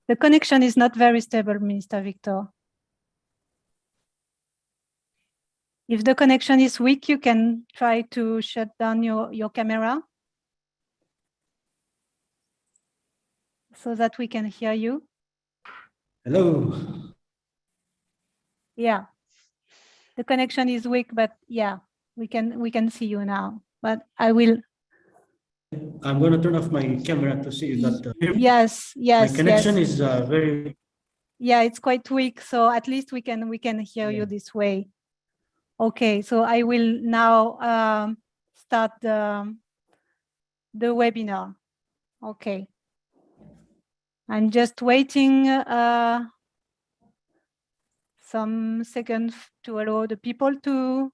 The connection is not very stable, Minister Victor. If the connection is weak, you can try to shut down your camera so that we can hear you. Hello. Yeah, the connection is weak, but yeah, we can see you now. But I'm going to turn off my camera to see if that. Yes. My connection is very. Yeah, it's quite weak, so at least we can hear you this way. Okay, so I will now start the webinar. Okay. I'm just waiting some seconds to allow the people to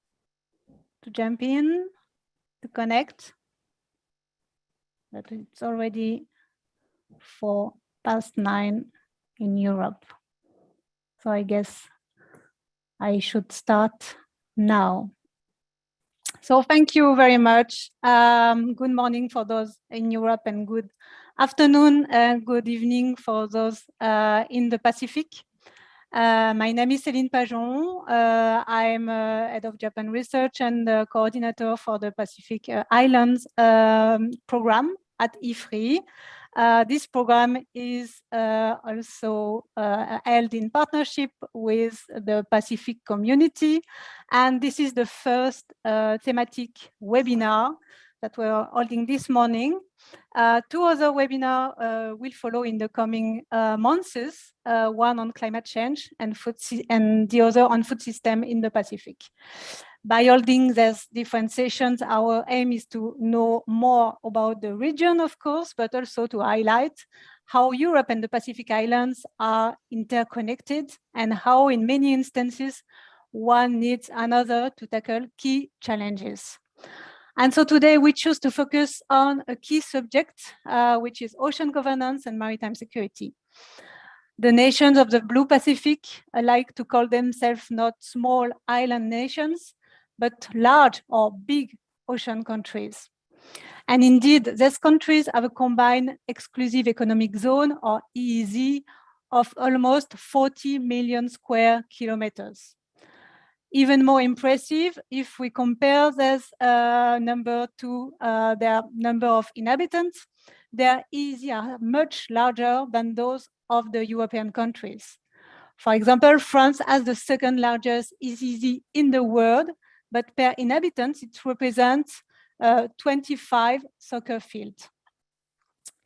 jump in, to connect. But it's already 9:04 in Europe. So I guess I should start now. So thank you very much. Good morning for those in Europe and good afternoon and good evening for those in the Pacific. My name is Céline Pajon. I'm head of Japan research and the coordinator for the Pacific Islands program at IFRI. This program is also held in partnership with the Pacific community. And this is the first thematic webinar that we're holding this morning. Two other webinars will follow in the coming months, one on climate change and the other on food system in the Pacific. By holding these different sessions, our aim is to know more about the region, of course, but also to highlight how Europe and the Pacific Islands are interconnected and how, in many instances, one needs another to tackle key challenges. And so today we choose to focus on a key subject, which is ocean governance and maritime security. The nations of the Blue Pacific like to call themselves not small island nations, but large or big ocean countries. And indeed, these countries have a combined exclusive economic zone, or EEZ, of almost 40 million square kilometers. Even more impressive, if we compare this number to their number of inhabitants, their EEZ are much larger than those of the European countries. For example, France has the second largest EEZ in the world, but per inhabitant, it represents 25 soccer fields.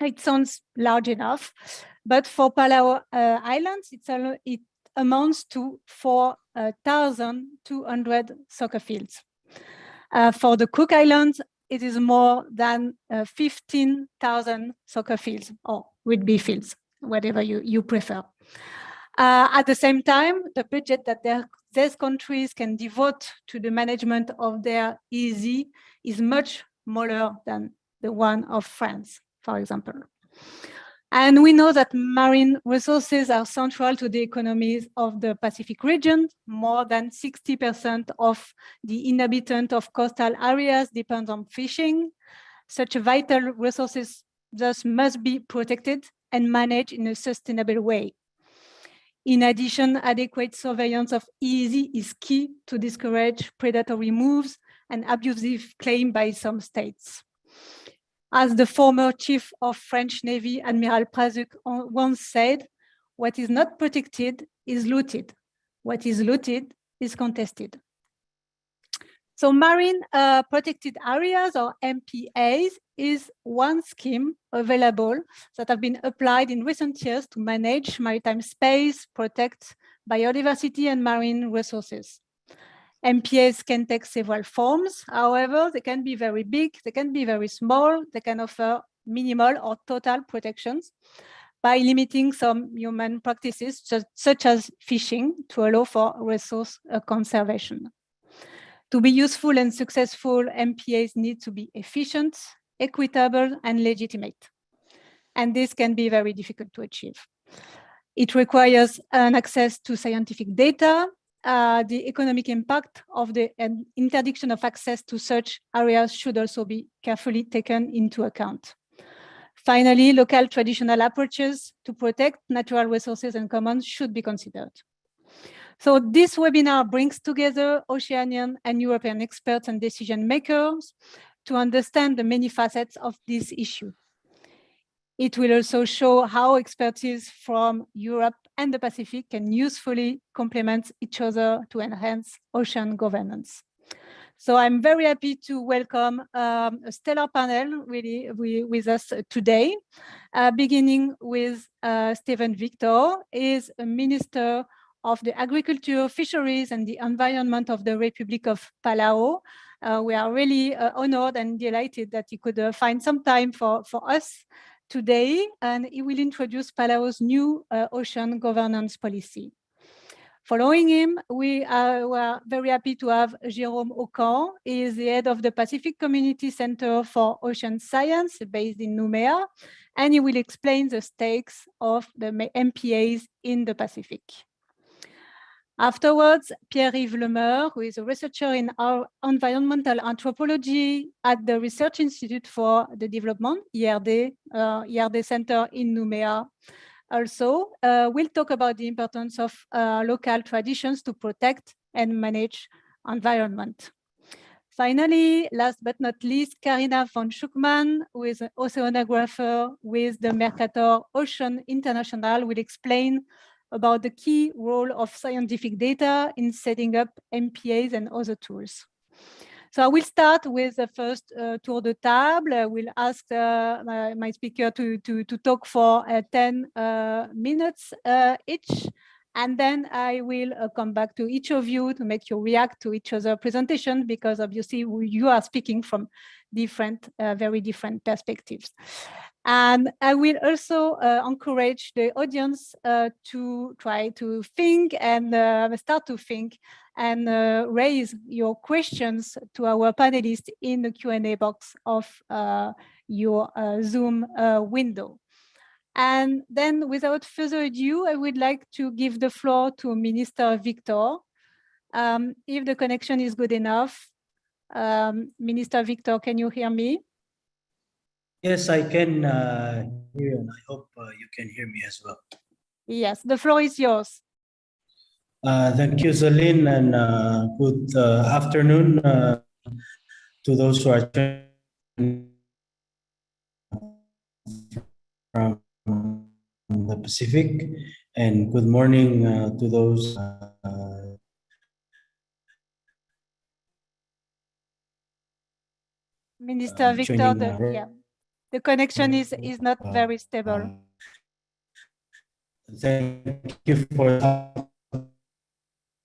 It sounds large enough, but for Palau Islands, it amounts to 4,200 soccer fields. For the Cook Islands, it is more than 15,000 soccer fields, or rugby fields, whatever you prefer. At the same time, the budget that these countries can devote to the management of their EEZ is much smaller than the one of France, for example. And we know that marine resources are central to the economies of the Pacific region. More than 60% of the inhabitants of coastal areas depend on fishing. Such vital resources thus must be protected and managed in a sustainable way. In addition, adequate surveillance of EEZ is key to discourage predatory moves and abusive claims by some states. As the former chief of French Navy, Admiral Prazuc, once said, what is not protected is looted. What is looted is contested. So marine protected areas, or MPAs, is one scheme available that have been applied in recent years to manage maritime space, protect biodiversity and marine resources. MPAs can take several forms. However, they can be very big, they can be very small, they can offer minimal or total protections by limiting some human practices, such as fishing, to allow for resource conservation. To be useful and successful, MPAs need to be efficient, equitable, and legitimate. And this can be very difficult to achieve. It requires an access to scientific data. The economic impact of the interdiction of access to such areas should also be carefully taken into account. Finally, local traditional approaches to protect natural resources and commons should be considered. So this webinar brings together Oceanian and European experts and decision makers to understand the many facets of this issue. It will also show how expertise from Europe and the Pacific can usefully complement each other to enhance ocean governance. So I'm very happy to welcome a stellar panel really with us today, beginning with Stephen Victor. He is a Minister of the Agriculture, Fisheries and the Environment of the Republic of Palau. We are really honored and delighted that he could find some time for us today, and he will introduce Palau's new ocean governance policy. Following him, we are very happy to have Jérôme Aucan. He is the head of the Pacific Community Center for Ocean Science based in Nouméa, and he will explain the stakes of the MPAs in the Pacific. Afterwards, Pierre-Yves Lemeur, who is a researcher in our environmental anthropology at the Research Institute for the Development, IRD Center in Nouméa, also will talk about the importance of local traditions to protect and manage environment. Finally, last but not least, Carina von Schuckmann, who is an oceanographer with the Mercator Ocean International, will explain about the key role of scientific data in setting up MPAs and other tools. So I will start with the first tour de table. I will ask my speaker to talk for 10 minutes each. And then I will come back to each of you to make you react to each other's presentation, because obviously you are speaking from different, very different perspectives. And I will also encourage the audience to try to think and start to think and raise your questions to our panelists in the Q&A box of your Zoom window. And then without further ado, I would like to give the floor to Minister Victor. If the connection is good enough, Minister Victor, can you hear me? Yes, I can hear you, and I hope you can hear me as well. Yes, the floor is yours. Thank you, Celine, and good afternoon to those who are joining from the Pacific, and good morning to those Minister Victor, the connection is not very stable. Thank you for the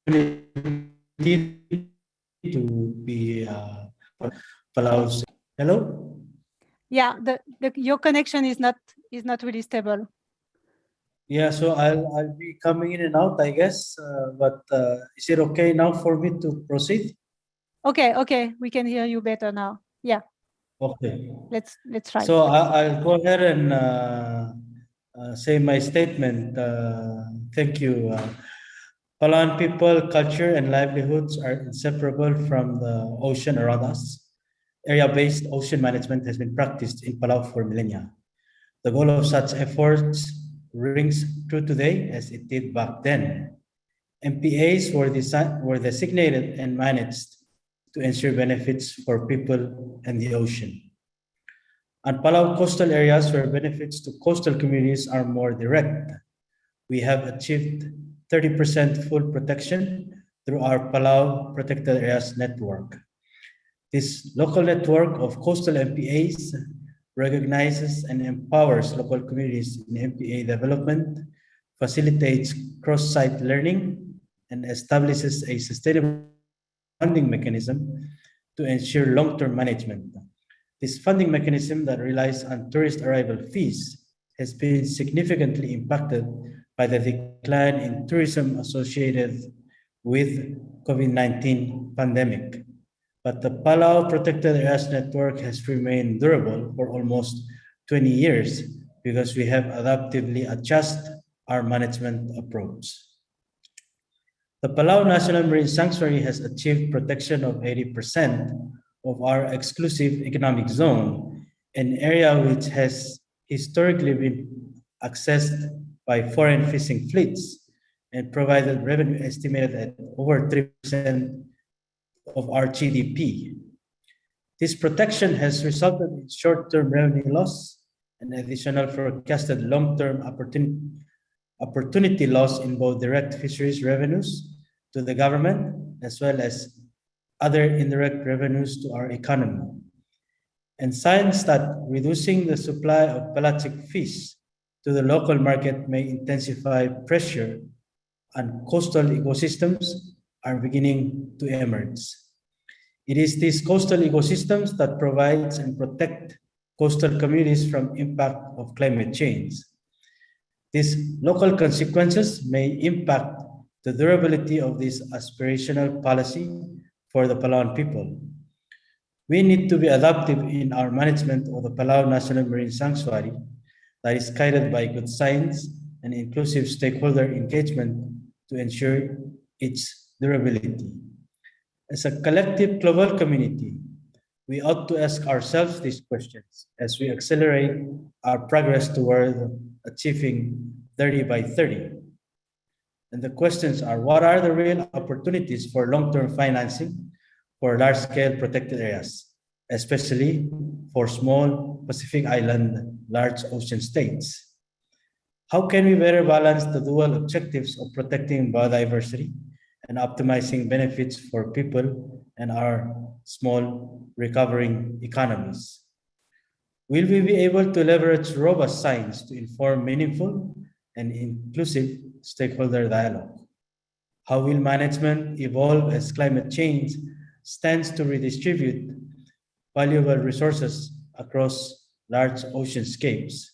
opportunity to be Palau's. Hello? Yeah, your connection is not really stable. Yeah, so I'll be coming in and out, I guess. But is it okay now for me to proceed? Okay, we can hear you better now. Yeah. Okay. Let's try. So I'll go ahead and say my statement. Thank you. Palauan people, culture, and livelihoods are inseparable from the ocean around us. Area-based ocean management has been practiced in Palau for millennia. The goal of such efforts rings true today as it did back then. MPAs were designated and managed to ensure benefits for people and the ocean. On Palau coastal areas where benefits to coastal communities are more direct, we have achieved 30% full protection through our Palau Protected Areas Network. This local network of coastal MPAs recognizes and empowers local communities in MPA development, facilitates cross-site learning, and establishes a sustainable funding mechanism to ensure long-term management. This funding mechanism that relies on tourist arrival fees has been significantly impacted by the decline in tourism associated with COVID-19 pandemic. But the Palau Protected Areas Network has remained durable for almost 20 years because we have adaptively adjusted our management approach. The Palau National Marine Sanctuary has achieved protection of 80% of our exclusive economic zone, an area which has historically been accessed by foreign fishing fleets and provided revenue estimated at over 3% of our GDP. This protection has resulted in short-term revenue loss and additional forecasted long-term opportunity loss in both direct fisheries revenues to the government as well as other indirect revenues to our economy. And signs that reducing the supply of pelagic fish to the local market may intensify pressure on coastal ecosystems are beginning to emerge. It is these coastal ecosystems that provides and protect coastal communities from impact of climate change. These local consequences may impact the durability of this aspirational policy for the Palawan people. We need to be adaptive in our management of the Palau National Marine Sanctuary that is guided by good science and inclusive stakeholder engagement to ensure its durability. As a collective global community, we ought to ask ourselves these questions as we accelerate our progress toward achieving 30 by 30. And the questions are, what are the real opportunities for long-term financing for large-scale protected areas, especially for small Pacific Island, large ocean states? How can we better balance the dual objectives of protecting biodiversity and optimizing benefits for people and our small recovering economies? Will we be able to leverage robust science to inform meaningful and inclusive stakeholder dialogue? How will management evolve as climate change stands to redistribute valuable resources across large oceanscapes?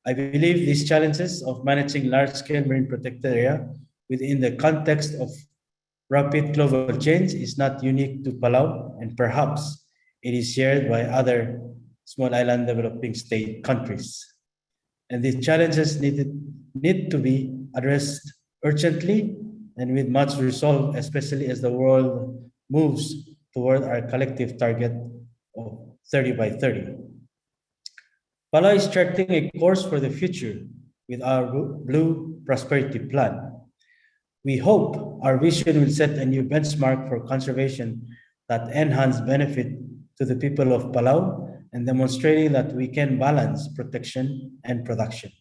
I believe these challenges of managing large-scale marine protected area within the context of rapid global change is not unique to Palau, and perhaps it is shared by other small island developing state countries. And these challenges need to be addressed urgently and with much resolve, especially as the world moves toward our collective target of 30 by 30. Palau is charting a course for the future with our Blue Prosperity Plan. We hope our vision will set a new benchmark for conservation that enhance benefit to the people of Palau and demonstrating that we can balance protection and production.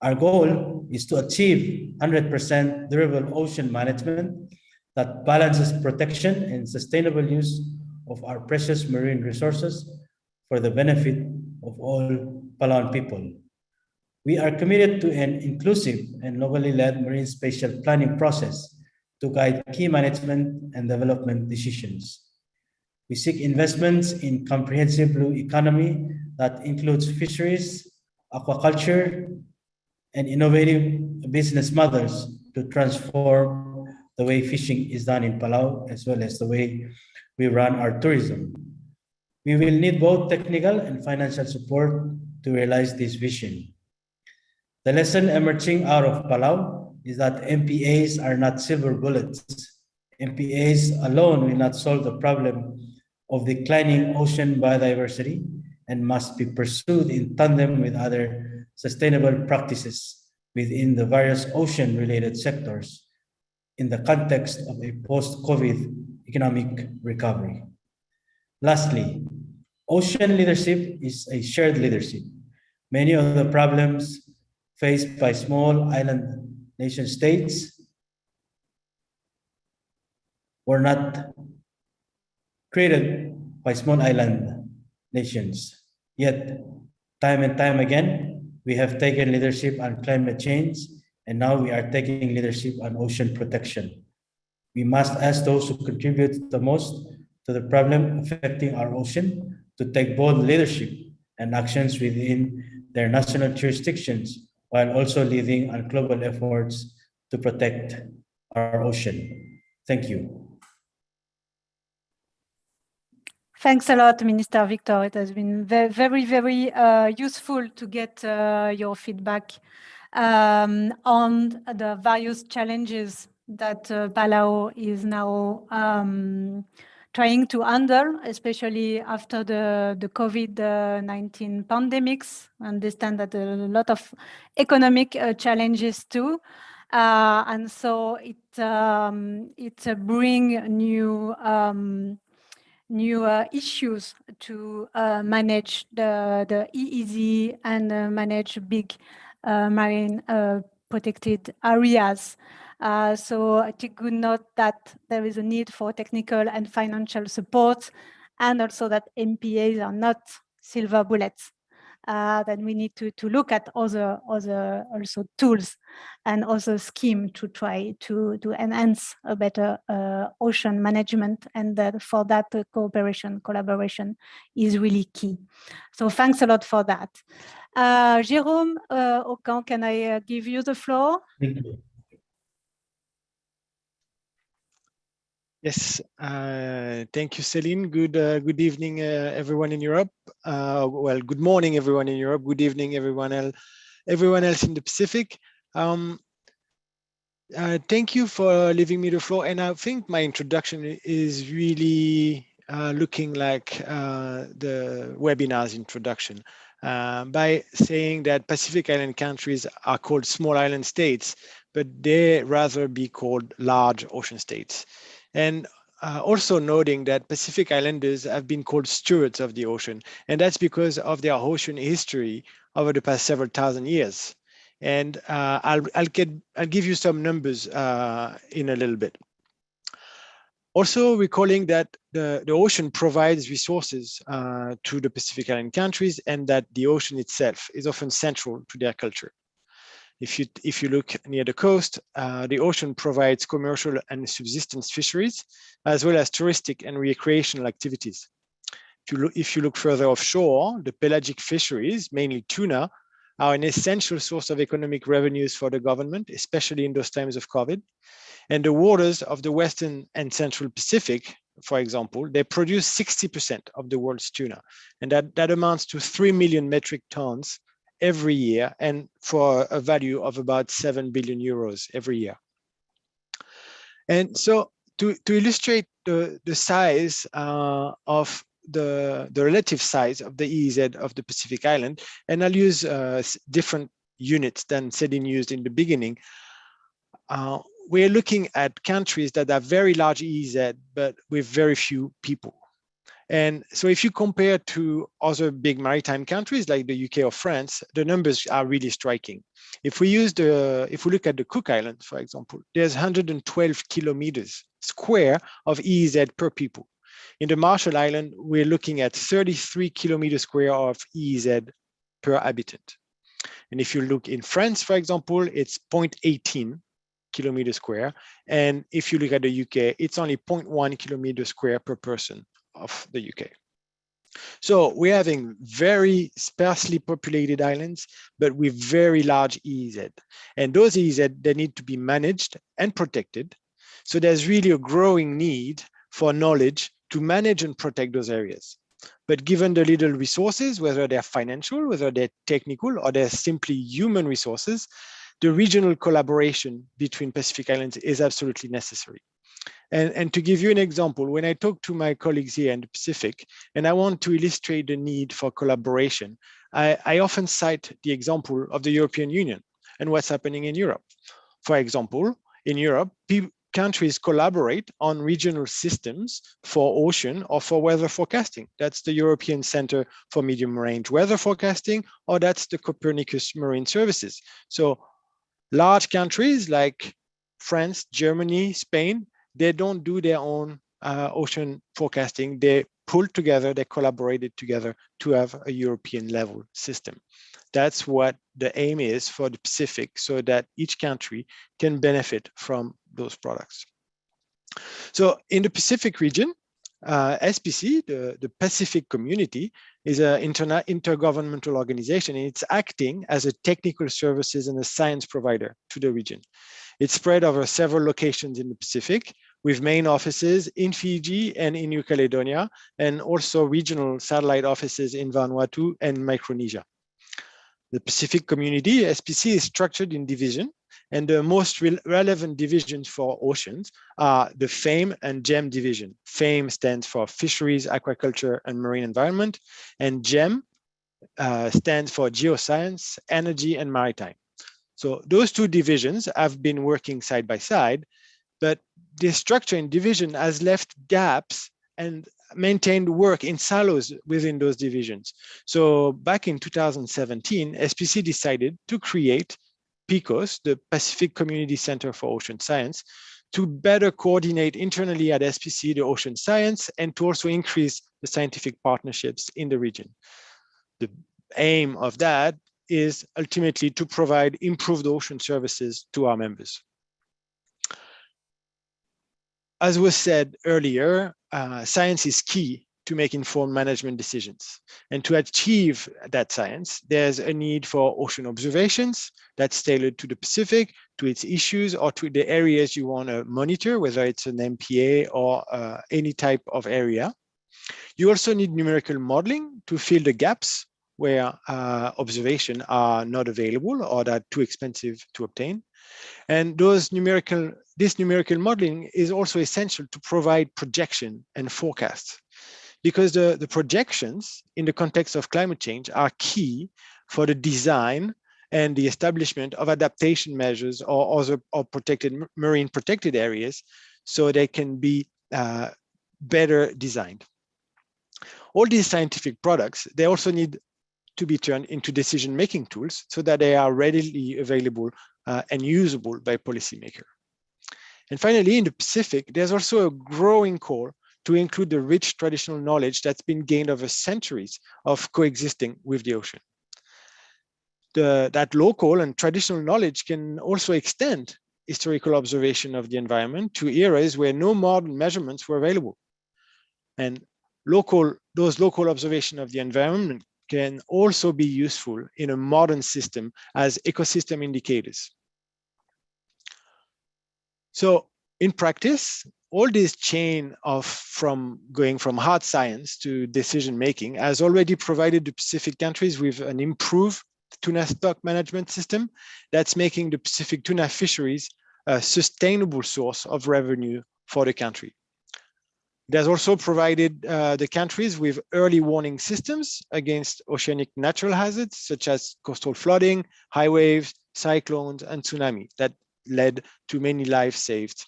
Our goal is to achieve 100% durable ocean management that balances protection and sustainable use of our precious marine resources for the benefit of all Palauan people. We are committed to an inclusive and locally led marine spatial planning process to guide key management and development decisions. We seek investments in comprehensive blue economy that includes fisheries, aquaculture, and innovative business models to transform the way fishing is done in Palau, as well as the way we run our tourism. We will need both technical and financial support to realize this vision. The lesson emerging out of Palau is that MPAs are not silver bullets. MPAs alone will not solve the problem of declining ocean biodiversity and must be pursued in tandem with other sustainable practices within the various ocean-related sectors in the context of a post-COVID economic recovery. Lastly, ocean leadership is a shared leadership. Many of the problems faced by small island nation states were not created by small island nations. Yet, time and time again, we have taken leadership on climate change, and now we are taking leadership on ocean protection. We must ask those who contribute the most to the problem affecting our ocean to take bold leadership and actions within their national jurisdictions, while also leading on global efforts to protect our ocean. Thank you. Thanks a lot, Minister Victor. It has been very, very useful to get your feedback on the various challenges that Palau is now trying to handle, especially after the COVID-19 pandemics. Understand that there are a lot of economic challenges too. And so it bring new issues to manage the EEZ and manage big marine protected areas. So I take good note that there is a need for technical and financial support, and also that MPAs are not silver bullets. Then we need to look at other also tools and also scheme to try to enhance a better ocean management, and that for that collaboration is really key. So thanks a lot for that. Jérôme Aucan, can I give you the floor? Thank you. Yes, thank you, Céline. Good evening, everyone in Europe. Well, good morning, everyone in Europe. Good evening, everyone else in the Pacific. Thank you for leaving me the floor. And I think my introduction is really looking like the webinar's introduction by saying that Pacific Island countries are called small island states, but they rather be called large ocean states. And also noting that Pacific Islanders have been called stewards of the ocean, and that's because of their ocean history over the past several thousand years. And I'll give you some numbers in a little bit. Also recalling that the ocean provides resources to the Pacific Island countries, and that the ocean itself is often central to their culture. If you look near the coast, the ocean provides commercial and subsistence fisheries, as well as touristic and recreational activities. If you look further offshore, the pelagic fisheries, mainly tuna, are an essential source of economic revenues for the government, especially in those times of COVID. And the waters of the Western and Central Pacific, for example, they produce 60% of the world's tuna. And that amounts to 3 million metric tons every year, and for a value of about 7 billion euros every year. And so to illustrate the size of the relative size of the EEZ of the Pacific Island, and I'll use different units than Céline used in the beginning. We're looking at countries that have very large EEZ, but with very few people. And so if you compare to other big maritime countries like the UK or France, the numbers are really striking. If we look at the Cook Islands, for example, there's 112 kilometers square of EEZ per people. In the Marshall Islands, we're looking at 33 kilometers square of EEZ per habitant. And if you look in France, for example, it's 0.18 kilometers square. And if you look at the UK, it's only 0.1 kilometers square per person of the UK. So we're having very sparsely populated islands, but with very large EEZ. And those EEZ, they need to be managed and protected. So there's really a growing need for knowledge to manage and protect those areas. But given the little resources, whether they're financial, whether they're technical, or they're simply human resources, the regional collaboration between Pacific Islands is absolutely necessary. And to give you an example, when I talk to my colleagues here in the Pacific, and I want to illustrate the need for collaboration, I often cite the example of the European Union and what's happening in Europe. For example, in Europe, countries collaborate on regional systems for ocean or for weather forecasting. That's the European Center for Medium Range Weather Forecasting, or that's the Copernicus Marine Services. So large countries like France, Germany, Spain, they don't do their own ocean forecasting. They pull together, they collaborated together to have a European level system. That's what the aim is for the Pacific, so that each country can benefit from those products. So in the Pacific region, SPC, the Pacific Community, is an intergovernmental organization, and it's acting as a technical services and a science provider to the region. It's spread over several locations in the Pacific, with main offices in Fiji and in New Caledonia, and also regional satellite offices in Vanuatu and Micronesia. The Pacific Community, SPC, is structured in division, And the most relevant divisions for oceans are the FAME and GEM division. FAME stands for Fisheries, Aquaculture, and Marine Environment, and GEM stands for Geoscience, Energy, and Maritime. So those two divisions have been working side by side, but the structure and division has left gaps and maintained work in silos within those divisions. So back in 2017, SPC decided to create PICOS, the Pacific Community Center for Ocean Science, to better coordinate internally at SPC the ocean science and to also increase the scientific partnerships in the region. The aim of that is ultimately to provide improved ocean services to our members. As was said earlier, science is key to make informed management decisions. And to achieve that science, there's a need for ocean observations that's tailored to the Pacific, to its issues, or to the areas you want to monitor, whether it's an MPA or any type of area. You also need numerical modeling to fill the gaps where observations are not available or that are too expensive to obtain. And this numerical modeling is also essential to provide projection and forecasts, because the projections in the context of climate change are key for the design and the establishment of adaptation measures or other marine protected areas, so they can be better designed. All these scientific products, they also need to be turned into decision-making tools so that they are readily available and usable by policymakers. And finally, in the Pacific, there's also a growing call to include the rich traditional knowledge that's been gained over centuries of coexisting with the ocean. That local and traditional knowledge can also extend historical observation of the environment to eras where no modern measurements were available. And those local observation of the environment can also be useful in a modern system as ecosystem indicators. So in practice, all this chain from going from hard science to decision making has already provided the Pacific countries with an improved tuna stock management system that's making the Pacific tuna fisheries a sustainable source of revenue for the country. It has also provided the countries with early warning systems against oceanic natural hazards, such as coastal flooding, high waves, cyclones, and tsunami that led to many lives saved.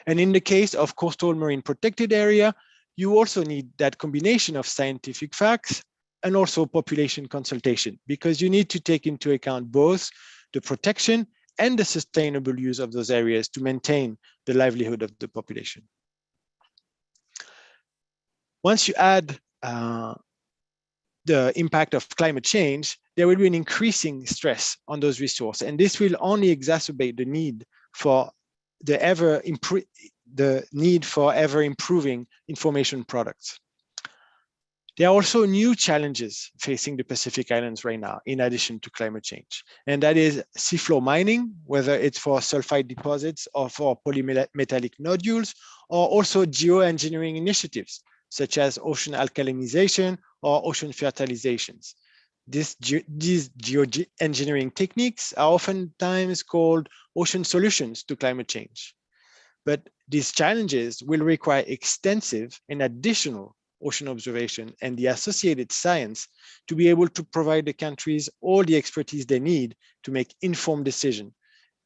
And in the case of coastal marine protected area, you also need that combination of scientific facts and also population consultation, because you need to take into account both the protection and the sustainable use of those areas to maintain the livelihood of the population. Once you add the impact of climate change, there will be an increasing stress on those resources, and this will only exacerbate the need for ever improving information products. There are also new challenges facing the Pacific Islands right now, in addition to climate change, and that is seafloor mining, whether it's for sulfide deposits or for polymetallic nodules, or also geoengineering initiatives, such as ocean alkalinization or ocean fertilizations. These geoengineering techniques are oftentimes called ocean solutions to climate change. But these challenges will require extensive and additional ocean observation and the associated science to be able to provide the countries all the expertise they need to make informed decisions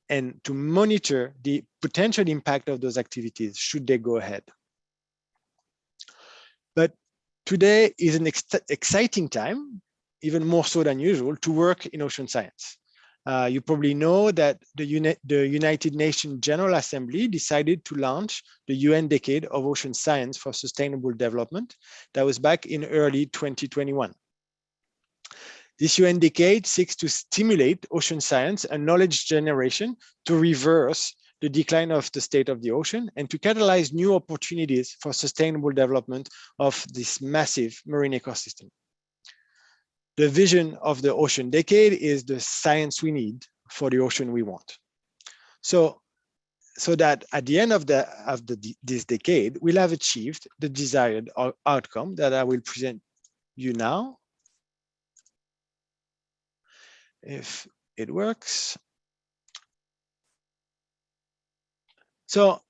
and to monitor the potential impact of those activities should they go ahead. But today is an exciting time, even more so than usual, to work in ocean science. You probably know that the United Nations General Assembly decided to launch the UN Decade of Ocean Science for Sustainable Development. That was back in early 2021. This UN Decade seeks to stimulate ocean science and knowledge generation to reverse the decline of the state of the ocean and to catalyze new opportunities for sustainable development of this massive marine ecosystem. The vision of the Ocean Decade is the science we need for the ocean we want. So that at the end of this decade, we'll have achieved the desired outcome that I will present you now. If it works. So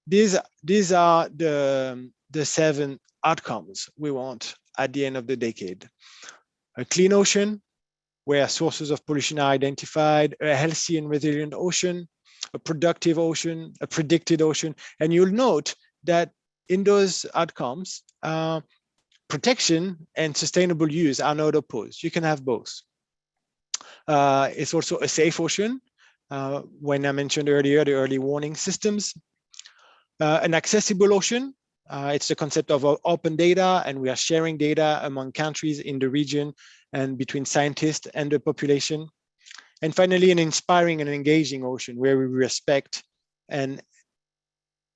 these are the 7 outcomes we want at the end of the decade. A clean ocean, where sources of pollution are identified, a healthy and resilient ocean, a productive ocean, a predicted ocean. And you'll note that in those outcomes, protection and sustainable use are not opposed. You can have both. It's also a safe ocean. When I mentioned earlier, the early warning systems. An accessible ocean. It's the concept of open data, and we are sharing data among countries in the region and between scientists and the population. And finally, an inspiring and engaging ocean where we respect and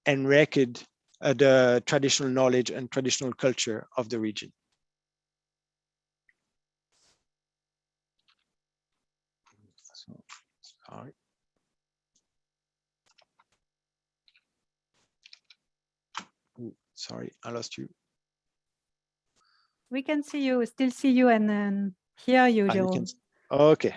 record the traditional knowledge and traditional culture of the region. Sorry. Ooh, sorry, I lost you. We can see you, still see you, and then hear you, Jerome. Okay.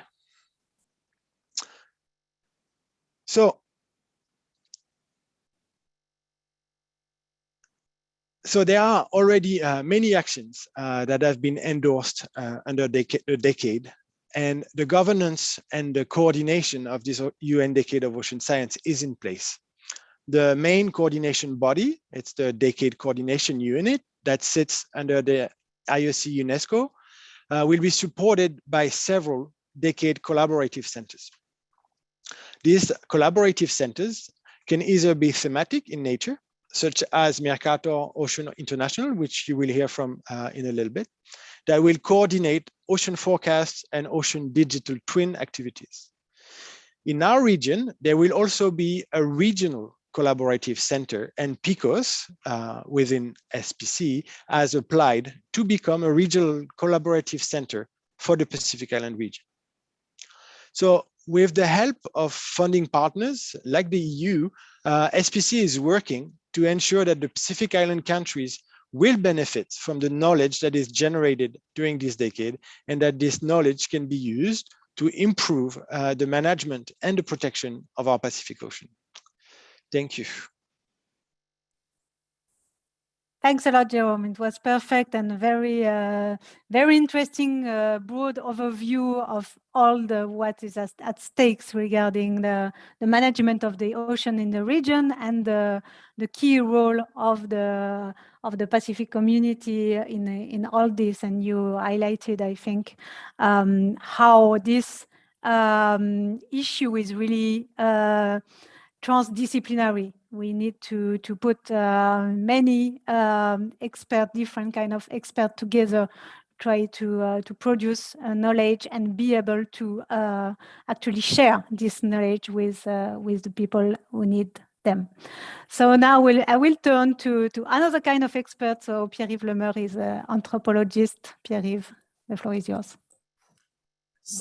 So there are already many actions that have been endorsed under the decade, and the governance and the coordination of this UN Decade of Ocean Science is in place. The main coordination body, it's the Decade Coordination Unit that sits under the IOC UNESCO, will be supported by several Decade collaborative centers. These collaborative centers can either be thematic in nature, such as Mercator Ocean International, which you will hear from in a little bit, that will coordinate ocean forecasts and ocean digital twin activities. In our region, there will also be a regional collaborative center, and PICOS within SPC has applied to become a regional collaborative center for the Pacific Island region. So with the help of funding partners like the EU, SPC is working to ensure that the Pacific Island countries will benefit from the knowledge that is generated during this decade, and that this knowledge can be used to improve the management and the protection of our Pacific Ocean. Thank you. Thanks a lot, Jerome. It was perfect and very, very interesting, broad overview of all what is at stakes regarding the management of the ocean in the region and the key role of the Pacific community in all this. And you highlighted, I think, how this issue is really transdisciplinary. We need to put many different kind of experts together, try to produce knowledge and be able to actually share this knowledge with the people who need them. So now I will turn to another kind of expert. So Pierre-Yves Lemer is an anthropologist. Pierre-Yves, the floor is yours.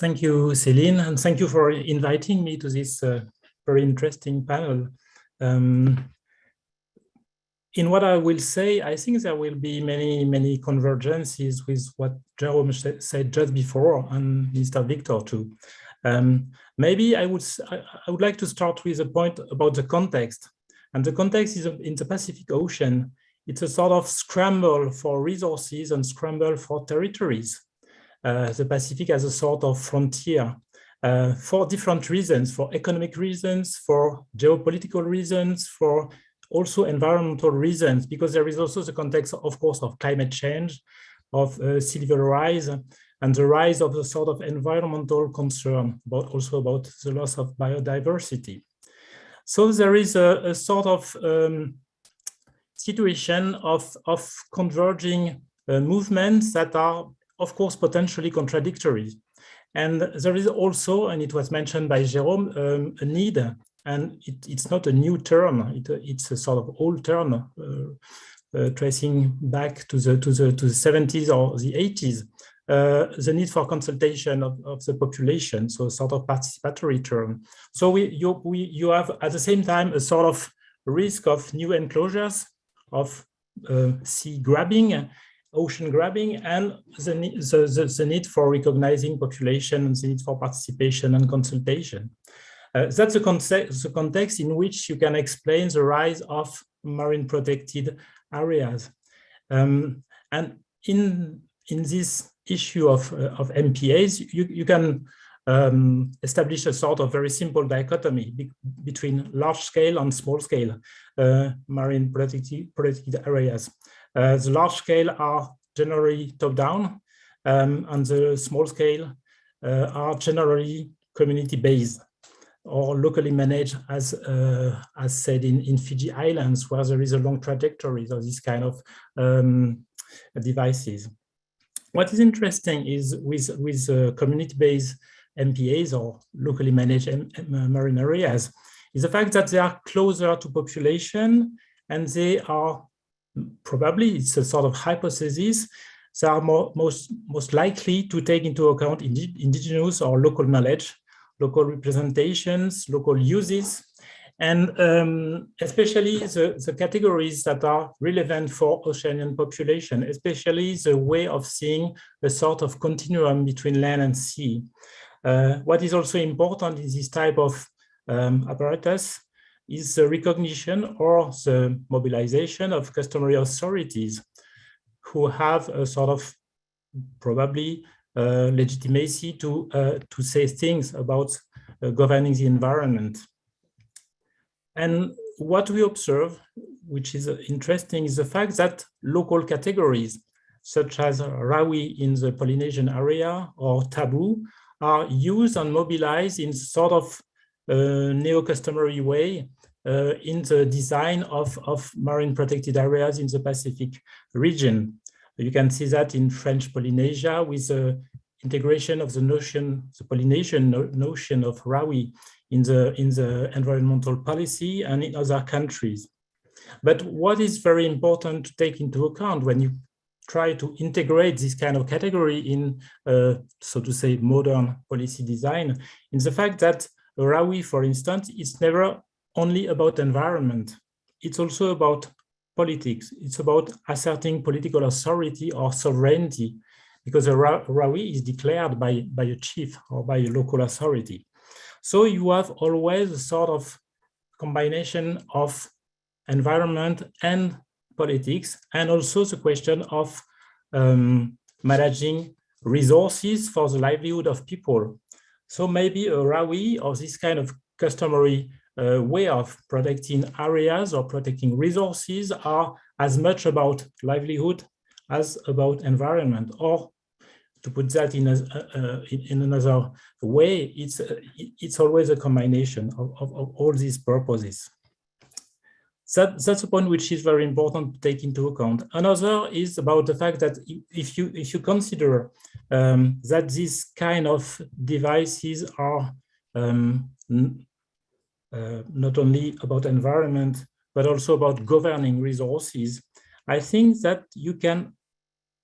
Thank you, Céline, and thank you for inviting me to this very interesting panel. In what I will say, I think there will be many convergences with what Jerome said just before, and Mr. Victor too. Maybe I would like to start with a point about the context. And the context is in the Pacific Ocean. It's a sort of scramble for resources and scramble for territories. The Pacific as a sort of frontier for different reasons, for economic reasons, for geopolitical reasons, for also environmental reasons, because there is also the context, of course, of climate change, of sea level rise, and the rise of a sort of environmental concern, but also about the loss of biodiversity. So there is a sort of situation of converging movements that are, of course, potentially contradictory. And there is also, and it was mentioned by Jerome, a need, and it's not a new term, it's a sort of old term, tracing back to the 70s or the 80s, the need for consultation of the population, so a sort of participatory term. So you have at the same time a sort of risk of new enclosures, of sea grabbing, ocean grabbing, and the need for recognizing population and the need for participation and consultation. That's the context in which you can explain the rise of marine protected areas. And in this issue of MPAs, you can establish a sort of very simple dichotomy between large scale and small scale marine protected areas. The large scale are generally top down, and the small scale are generally community based or locally managed, as said in Fiji Islands, where there is a long trajectory of this kind of devices. What is interesting is with community-based MPAs or locally managed marine areas is the fact that they are closer to population, and they are probably, it's a sort of hypothesis, they are most likely to take into account indigenous or local knowledge, local representations, local uses, and especially the categories that are relevant for oceanian population, especially the way of seeing a sort of continuum between land and sea. What is also important in this type of apparatus is the recognition or the mobilization of customary authorities who have a sort of probably legitimacy to say things about governing the environment. And what we observe, which is interesting, is the fact that local categories such as Rawi in the Polynesian area or taboo are used and mobilized in sort of neo-customary way in the design of marine protected areas in the Pacific region. You can see that in French Polynesia with the integration of the notion, the Polynesian notion of Rawi in the environmental policy and in other countries. But what is very important to take into account when you try to integrate this kind of category in, so to say, modern policy design, is the fact that Rawi, for instance, is never only about environment. It's also about politics. It's about asserting political authority or sovereignty, because a Rawi is declared by a chief or by a local authority. So you have always a sort of combination of environment and politics, and also the question of managing resources for the livelihood of people. So maybe a Rawi or this kind of customary way of protecting areas or protecting resources are as much about livelihood as about environment. Or to put that in another way, it's always a combination of all these purposes. That's a point which is very important to take into account. Another is about the fact that if you consider that these kind of devices are not only about environment, but also about governing resources, I think that you can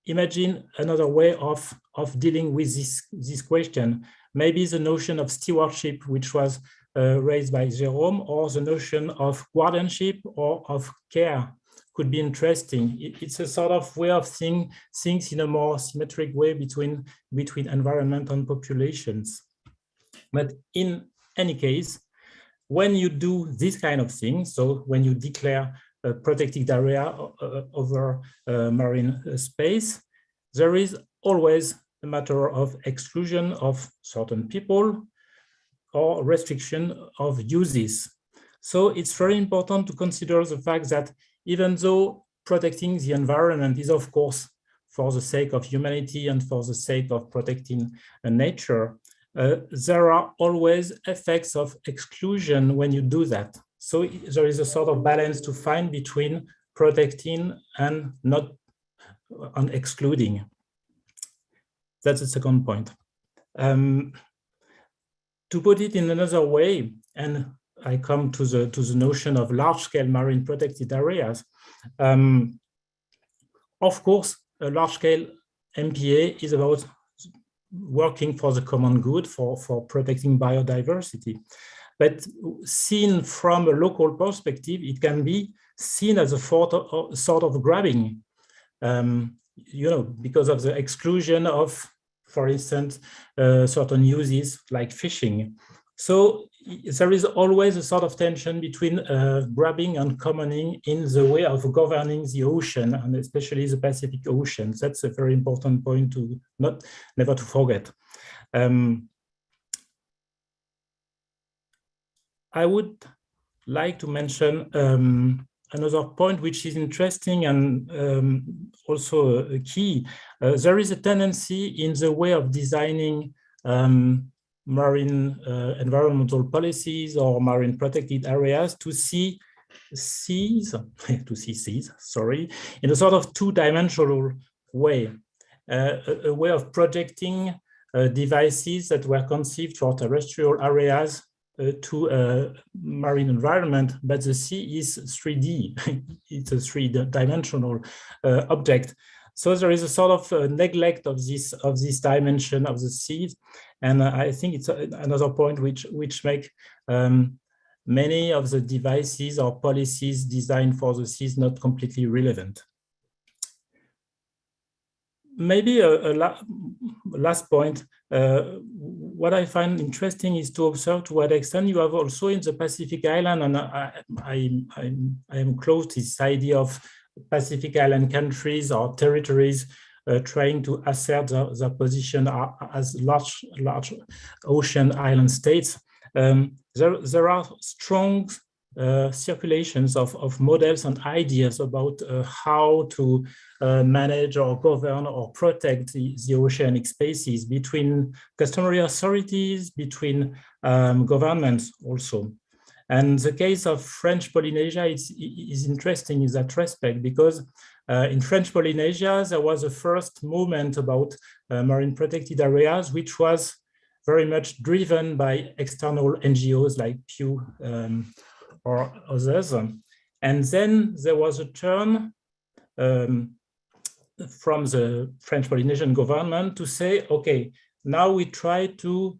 imagine another way of dealing with this question. Maybe the notion of stewardship, which was raised by Jérôme, or the notion of guardianship or of care could be interesting. It's a sort of way of seeing things in a more symmetric way between environment and populations. But in any case, when you do this kind of thing, so when you declare a protected area over marine space, there is always a matter of exclusion of certain people or restriction of uses. So it's very important to consider the fact that even though protecting the environment is, of course, for the sake of humanity and for the sake of protecting nature, there are always effects of exclusion when you do that. So there is a sort of balance to find between protecting and not excluding. That's the second point. To put it in another way, and I come to the notion of large-scale marine protected areas. Of course, a large-scale MPA is about working for the common good, for protecting biodiversity. But seen from a local perspective, it can be seen as a sort of grabbing, because of the exclusion of, for instance, certain uses like fishing. So there is always a sort of tension between grabbing and commoning in the way of governing the ocean, and especially the Pacific Ocean. That's a very important point to never to forget. I would like to mention another point which is interesting and also key. There is a tendency in the way of designing marine environmental policies or marine protected areas to see seas, sorry, in a sort of two-dimensional way, a way of projecting devices that were conceived for terrestrial areas to a marine environment, but the sea is 3D. It's a three-dimensional object. So there is a sort of neglect of this dimension of the seas, and I think it's another point which make many of the devices or policies designed for the seas not completely relevant. Maybe a last point. What I find interesting is to observe to what extent you have also in the Pacific Island, and I am close to this idea of Pacific Island countries or territories trying to assert their position as large ocean island states. There are strong circulations of models and ideas about how to manage or govern or protect the oceanic spaces between customary authorities, between governments also. And the case of French Polynesia is interesting in that respect, because in French Polynesia, there was a first movement about marine protected areas, which was very much driven by external NGOs like Pew or others. And then there was a turn from the French Polynesian government to say, okay, now we try to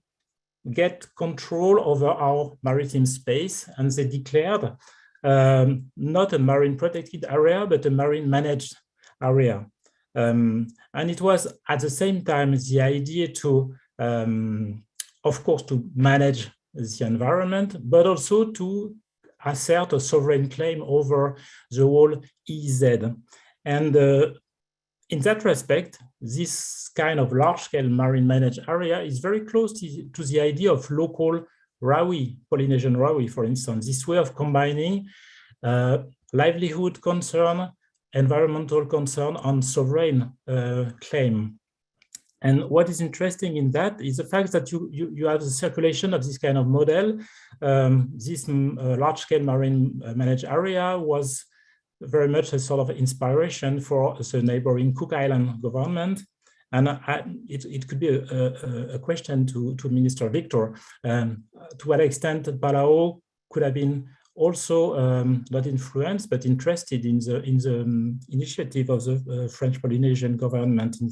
get control over our maritime space, and they declared not a marine protected area, but a marine managed area. And it was at the same time the idea to, of course, to manage the environment, but also to assert a sovereign claim over the whole EEZ. And in that respect, this kind of large-scale marine managed area is very close to the idea of local RAWI, Polynesian RAWI, for instance, this way of combining livelihood concern, environmental concern, and sovereign claim. And what is interesting in that is the fact that you have the circulation of this kind of model. This large-scale marine managed area was very much a sort of inspiration for the neighboring Cook Island government. And it could be a question to Minister Victor, to what extent Palau could have been also not influenced, but interested in the initiative of the French Polynesian government in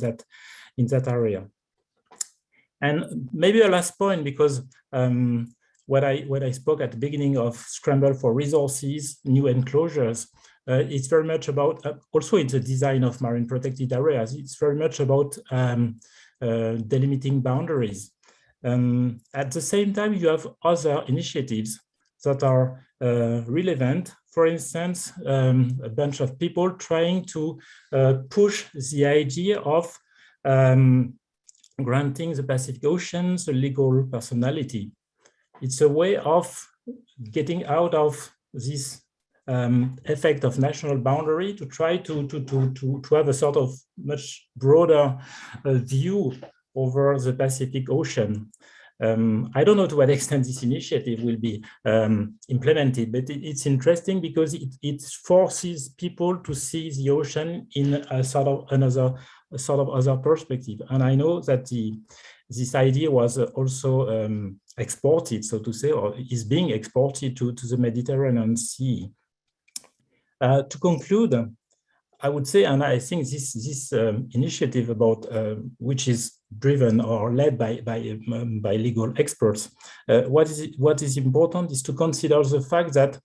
that area. And maybe a last point, because what I spoke at the beginning of scramble for resources, new enclosures, it's very much about, also in the design of marine protected areas, it's very much about delimiting boundaries. At the same time, you have other initiatives that are relevant. For instance, a bunch of people trying to push the idea of granting the Pacific Oceans a legal personality. It's a way of getting out of this effect of national boundary to try to have a sort of much broader view over the Pacific Ocean. I don't know to what extent this initiative will be implemented, but it's interesting because it forces people to see the ocean in a sort of other perspective. And I know that this idea was also exported, so to say, or is being exported to the Mediterranean Sea. To conclude, I would say, and I think this initiative about which is driven or led by legal experts, what is important is to consider the fact that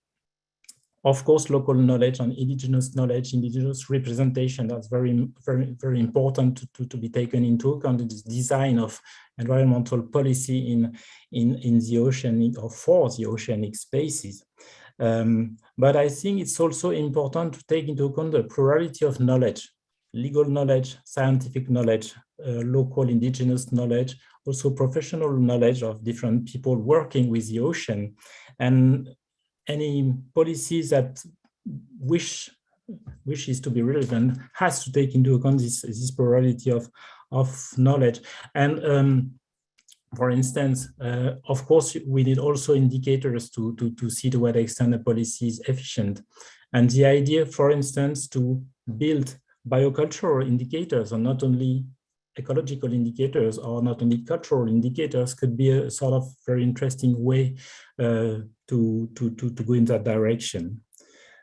of course, local knowledge and indigenous knowledge, indigenous representation, that's very, very, very important to be taken into account in this design of environmental policy in the ocean or for the oceanic spaces. But I think it's also important to take into account the plurality of knowledge, legal knowledge, scientific knowledge, local indigenous knowledge, also professional knowledge of different people working with the ocean. And any policies that wishes to be relevant has to take into account this plurality of knowledge. And for instance, of course, we need also indicators to see to what extent a policy is efficient. And the idea, for instance, to build biocultural indicators, or not only ecological indicators or not only cultural indicators, could be a sort of very interesting way to go in that direction.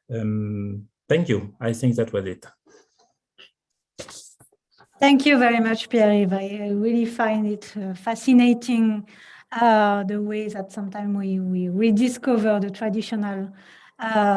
Thank you. I think that was it. Thank you very much, Pierre-Yves. I really find it fascinating the way that sometimes we rediscover the traditional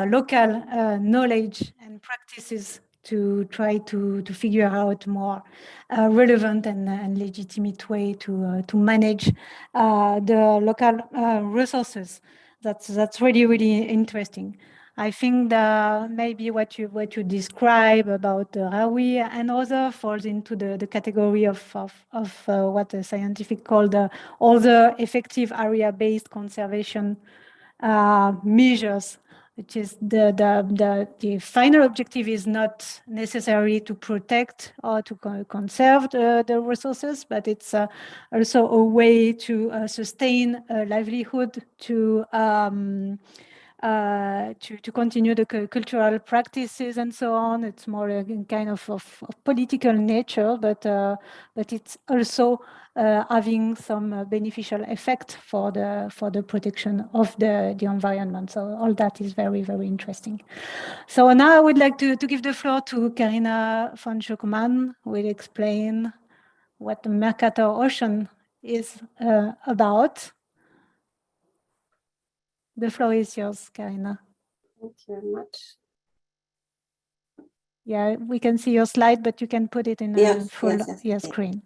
local knowledge and practices to try to figure out more relevant and legitimate way to manage the local resources. That's really, really interesting. I think that maybe what you describe about Rawi and other falls into the category of what the scientific call the other effective area-based conservation measures, which is the final objective is not necessarily to protect or to conserve the resources, but it's also a way to sustain a livelihood, to continue the cultural practices and so on. It's more a kind of political nature, but it's also having some beneficial effect for the protection of the environment. So all that is very, very interesting. So now I would like to give the floor to Carina von Schuckmann, who will explain what the Mercator Ocean is about. The floor is yours, Carina. Thank you very much. Yeah, we can see your slide, but you can put it in a full screen.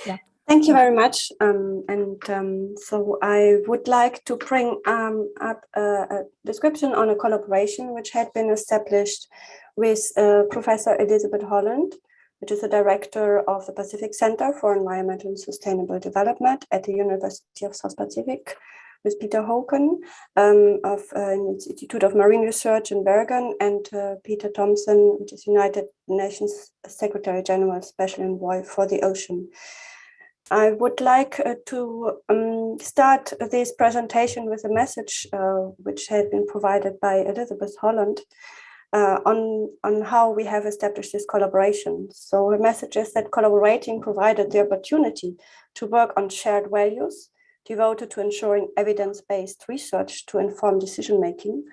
Yeah. Thank you very much. So I would like to bring up a description on a collaboration which had been established with Professor Elizabeth Holland, which is the director of the Pacific Center for Environmental and Sustainable Development at the University of South Pacific, with Peter Hoken of Institute of Marine Research in Bergen, and Peter Thompson, which is United Nations Secretary General Special Envoy for the Ocean. I would like to start this presentation with a message which had been provided by Elizabeth Holland on how we have established this collaboration. So her message is that collaborating provided the opportunity to work on shared values devoted to ensuring evidence-based research to inform decision-making.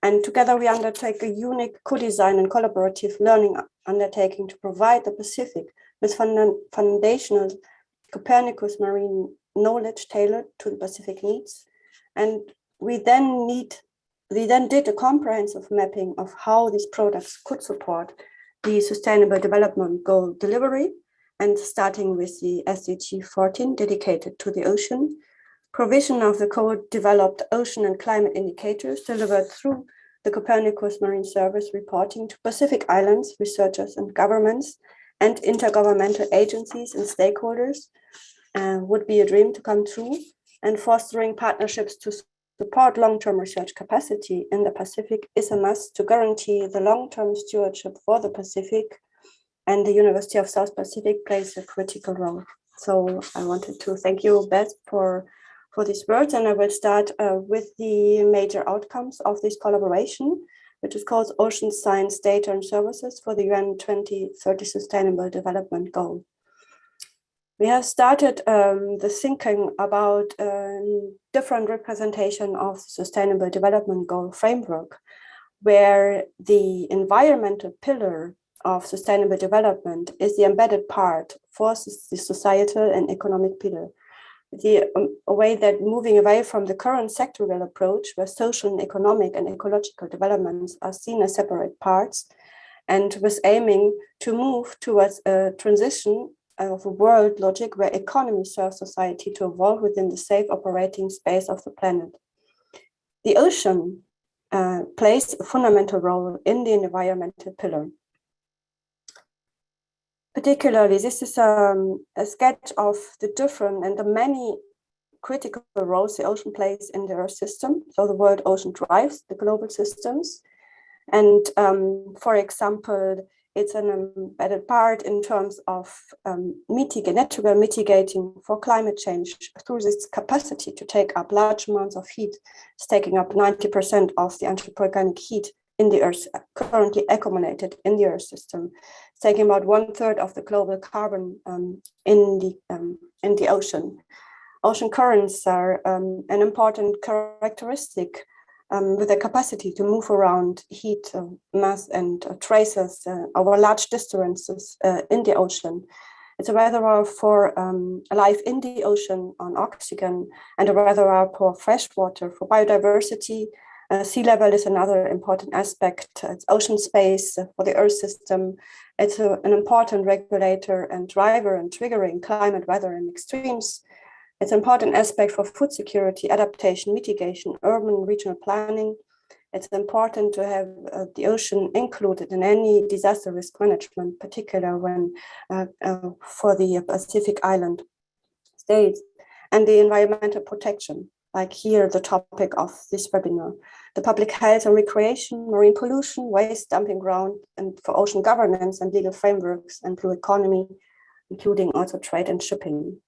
And together we undertake a unique co-design and collaborative learning undertaking to provide the Pacific with foundational Copernicus marine knowledge tailored to the Pacific needs. And we then did a comprehensive mapping of how these products could support the Sustainable Development Goal delivery, and starting with the SDG 14 dedicated to the ocean, provision of the co-developed ocean and climate indicators delivered through the Copernicus Marine Service reporting to Pacific Islands researchers and governments and intergovernmental agencies and stakeholders would be a dream to come true, and fostering partnerships to support long-term research capacity in the Pacific is a must to guarantee the long-term stewardship for the Pacific, and the University of South Pacific plays a critical role. So I wanted to thank you, Beth, for these words, and I will start with the major outcomes of this collaboration, which is called Ocean Science, Data and Services for the UN 2030 Sustainable Development Goal. We have started the thinking about different representation of the Sustainable Development Goal framework, where the environmental pillar of sustainable development is the embedded part for the societal and economic pillar. a way that moving away from the current sectoral approach, where social and economic and ecological developments are seen as separate parts, and was aiming to move towards a transition of a world logic where economy serves society to evolve within the safe operating space of the planet. The ocean plays a fundamental role in the environmental pillar. Particularly, this is a sketch of the different and the many critical roles the ocean plays in the Earth system. So the world ocean drives the global systems. And for example, it's an embedded part in terms of natural mitigating for climate change through this capacity to take up large amounts of heat. It's taking up 90% of the anthropogenic heat in the Earth, currently accumulated in the Earth system. It's taking about 1/3 of the global carbon in the ocean. Ocean currents are an important characteristic with the capacity to move around heat, mass, and traces over large distances in the ocean. It's a reservoir for life in the ocean on oxygen, and a reservoir for fresh water, for biodiversity. Sea level is another important aspect. It's ocean space for the Earth system. It's an important regulator and driver and triggering climate, weather, and extremes. It's an important aspect for food security, adaptation, mitigation, urban and regional planning. It's important to have the ocean included in any disaster risk management, particularly when for the Pacific Island states, and the environmental protection, like here, the topic of this webinar, the public health and recreation, marine pollution, waste dumping ground, and for ocean governance and legal frameworks and blue economy, including also trade and shipping.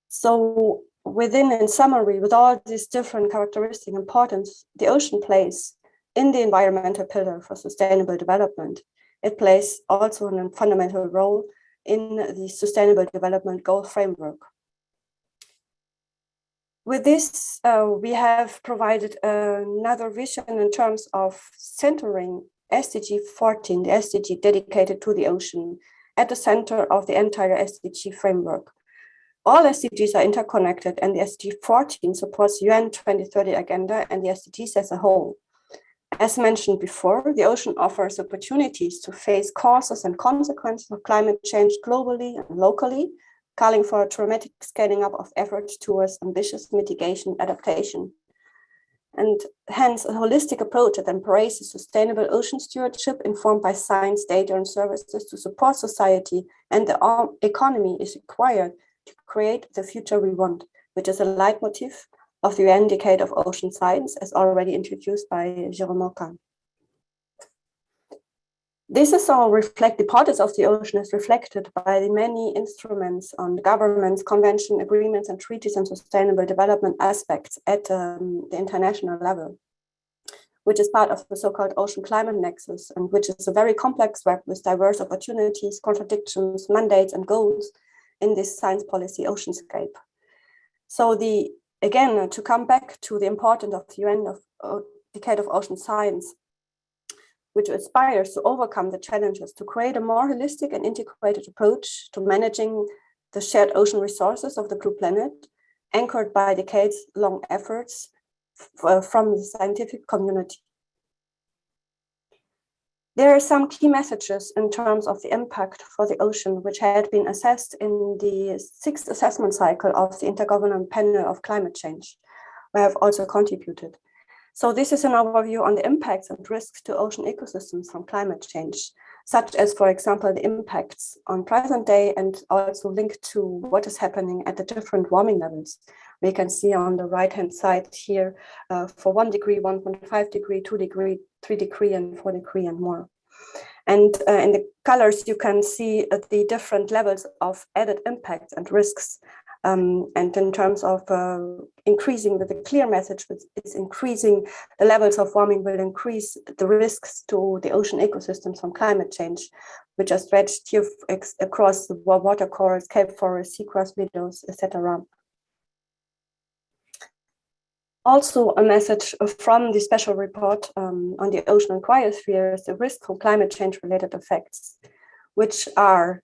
So in summary, with all these different characteristic importance, the ocean plays in the environmental pillar for sustainable development. It plays also a fundamental role in the Sustainable Development Goal framework. With this, we have provided another vision in terms of centering SDG 14, the SDG dedicated to the ocean, at the center of the entire SDG framework. All SDGs are interconnected, and the SDG 14 supports UN 2030 agenda and the SDGs as a whole. As mentioned before, the ocean offers opportunities to face causes and consequences of climate change globally and locally, calling for a dramatic scaling up of efforts towards ambitious mitigation adaptation. And hence, a holistic approach that embraces sustainable ocean stewardship informed by science, data, and services to support society and the economy is required to create the future we want, which is a leitmotif of the UN Decade of Ocean Science, as already introduced by Jérôme Morin. This is all reflect the importance of the ocean is reflected by the many instruments on governments, convention, agreements, and treaties on sustainable development aspects at the international level, which is part of the so-called ocean climate nexus, and which is a very complex web with diverse opportunities, contradictions, mandates, and goals in this science policy oceanscape. So again, to come back to the importance of the UN Decade of Ocean Science, which aspires to overcome the challenges to create a more holistic and integrated approach to managing the shared ocean resources of the blue planet, anchored by decades-long efforts from the scientific community. There are some key messages in terms of the impact for the ocean, which had been assessed in the 6th assessment cycle of the Intergovernmental Panel of Climate Change, where I have also contributed. So this is an overview on the impacts and risks to ocean ecosystems from climate change, such as, for example, the impacts on present day and also linked to what is happening at the different warming levels. We can see on the right-hand side here for 1 degree, 1.5 degree, 2 degree, 3 degree, and 4 degree and more. And in the colors, you can see the different levels of added impacts and risks. And in terms of increasing with a clear message, which is increasing the levels of warming will increase the risks to the ocean ecosystems from climate change, which are stretched here across the water corals, kelp forests, seagrass meadows, etc. Also, a message from the special report on the ocean and cryosphere is the risk from climate change related effects, which are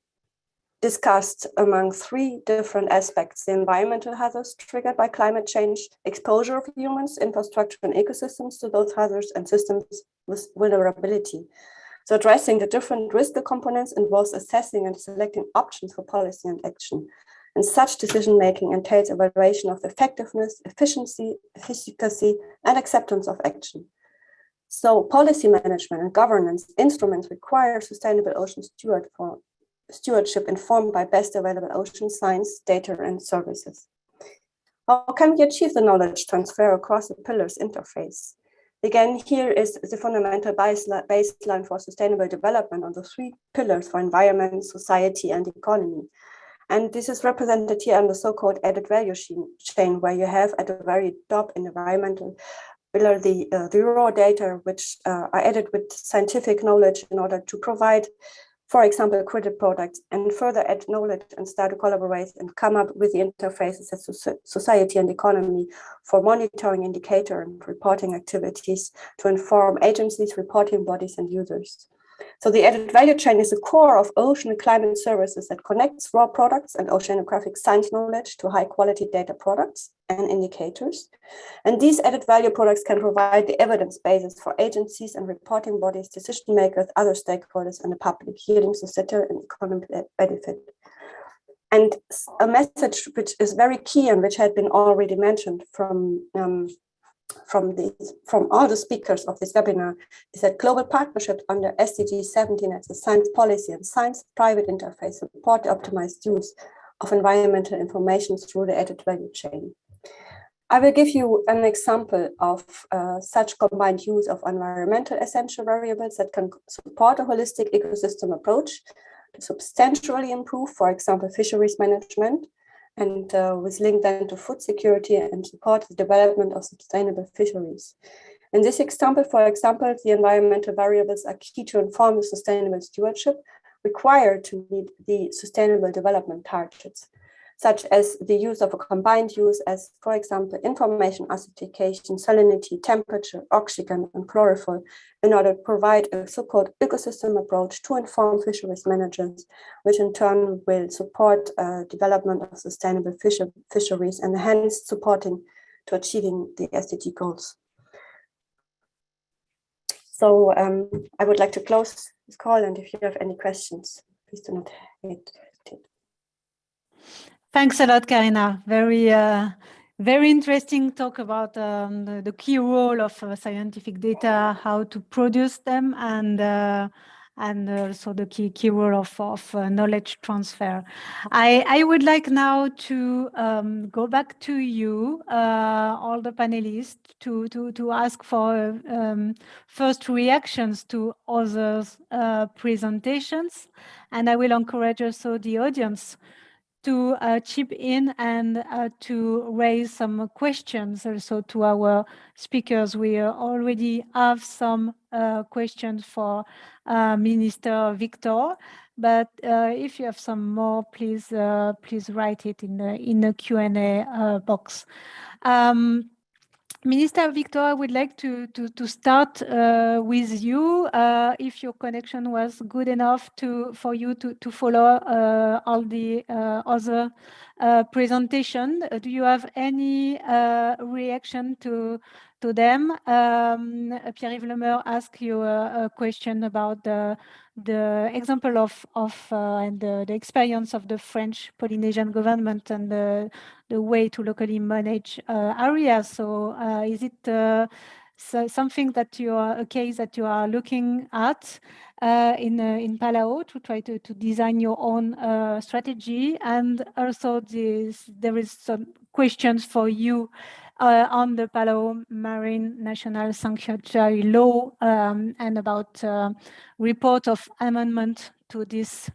discussed among 3 different aspects: the environmental hazards triggered by climate change, exposure of humans, infrastructure, and ecosystems to those hazards, and systems with vulnerability. So addressing the different risk components involves assessing and selecting options for policy and action. And such decision-making entails evaluation of effectiveness, efficiency, efficacy, and acceptance of action. So policy management and governance instruments require sustainable ocean stewardship informed by best available ocean science, data, and services. How can we achieve the knowledge transfer across the pillars interface? Again, here is the fundamental baseline for sustainable development on the 3 pillars for environment, society, and economy. And this is represented here on the so-called added value chain, where you have at the very top in environmental pillar the raw data which are added with scientific knowledge in order to provide, for example, credit products, and further add knowledge and start to collaborate and come up with the interfaces as society and economy for monitoring indicator and reporting activities to inform agencies, reporting bodies, and users. So the added value chain is the core of ocean and climate services that connects raw products and oceanographic science knowledge to high quality data products and indicators. And these added value products can provide the evidence basis for agencies and reporting bodies, decision makers, other stakeholders, and the public, yielding societal and economic benefit. And a message which is very key and which had been already mentioned from all the speakers of this webinar is that global partnerships under SDG 17 as a science policy and science private interface support the optimized use of environmental information through the added value chain. I will give you an example of such combined use of environmental essential variables that can support a holistic ecosystem approach to substantially improve, for example, fisheries management, and with link then to food security and support the development of sustainable fisheries. In this example, for example, the environmental variables are key to inform the sustainable stewardship required to meet the sustainable development targets, such as the use of a combined use as, for example, information acidification, salinity, temperature, oxygen, and chlorophyll, in order to provide a so-called ecosystem approach to inform fisheries managers, which in turn will support development of sustainable fisheries and hence supporting to achieving the SDG goals. So I would like to close this call, and if you have any questions, please do not hesitate. Thanks a lot, Karina. Very interesting talk about the key role of scientific data, how to produce them, and also the key role of knowledge transfer. I would like now to go back to you, all the panelists, to ask for first reactions to others' presentations, and I will encourage also the audience to chip in and to raise some questions also to our speakers. We already have some questions for Minister Victor, but if you have some more, please write it in the Q&A box. Minister Victor, I would like to start with you. If your connection was good enough for you to follow all the other presentation, do you have any reaction to them? Pierre-Yves Lemeur asked you a question about the example of and the experience of the French Polynesian government and the way to locally manage areas. So is it something that a case that you are looking at in Palau to try to design your own strategy? And also there is some questions for you on the Palau Marine National Sanctuary Law and about report of amendment to this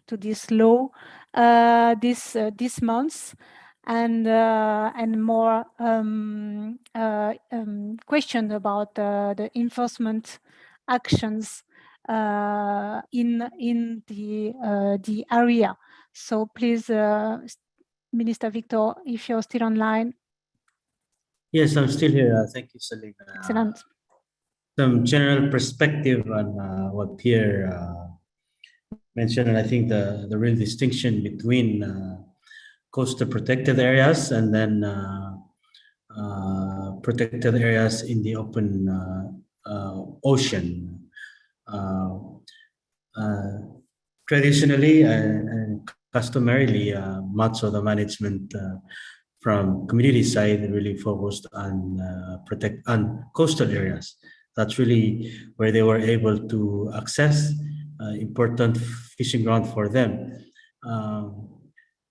law this month, and more questions about the enforcement actions in the area. So please, Minister Victor, if you're still online. Yes, I'm still here. Thank you, Selina. Excellent. Some general perspective on what Pierre mentioned, and I think the real distinction between coastal protected areas and then protected areas in the open ocean. Traditionally and customarily, much of the management from community side really focused on coastal areas. That's really where they were able to access important fishing ground for them.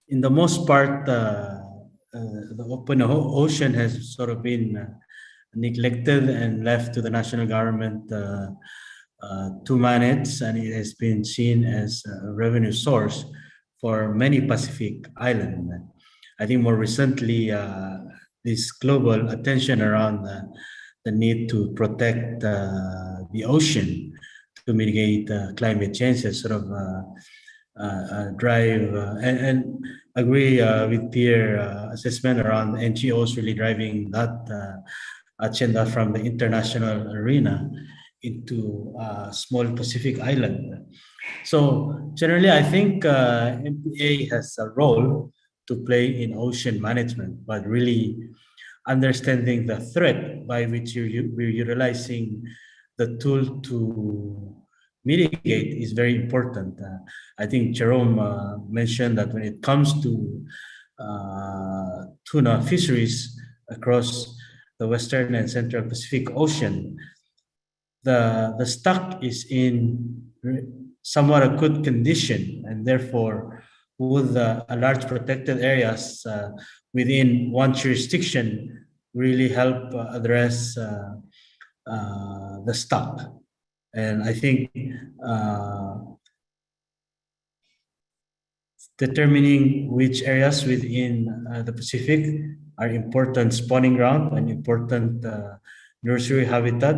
In the most part, the open ocean has sort of been neglected and left to the national government to manage, and it has been seen as a revenue source for many Pacific islands. I think more recently, this global attention around the need to protect the ocean to mitigate climate change has sort of drive and agree with peer assessment around NGOs really driving that agenda from the international arena into a small Pacific island. So generally, I think MPA has a role to play in ocean management, but really understanding the threat by which we're utilizing the tool to mitigate is very important. I think Jerome mentioned that when it comes to tuna fisheries across the Western and Central Pacific Ocean, the stock is in somewhat a good condition, and therefore with a large protected areas within one jurisdiction really help address the stock. And I think determining which areas within the Pacific are important spawning ground and important nursery habitat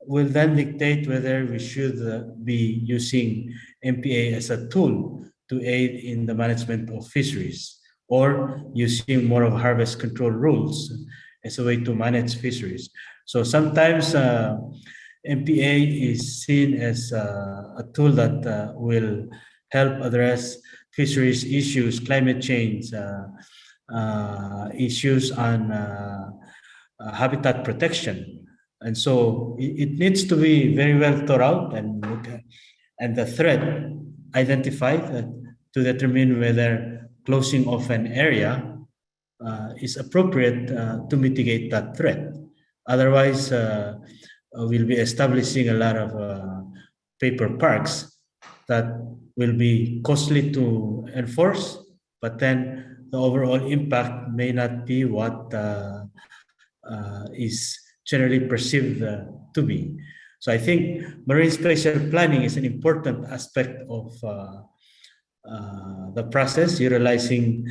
will then dictate whether we should be using MPA as a tool to aid in the management of fisheries, or using more of harvest control rules as a way to manage fisheries. So sometimes MPA is seen as a tool that will help address fisheries issues, climate change, issues on habitat protection. And so it needs to be very well thought out and the threat identified to determine whether closing off an area is appropriate to mitigate that threat. Otherwise, we'll be establishing a lot of paper parks that will be costly to enforce, but then the overall impact may not be what is generally perceived to be. So I think marine spatial planning is an important aspect of the process, utilizing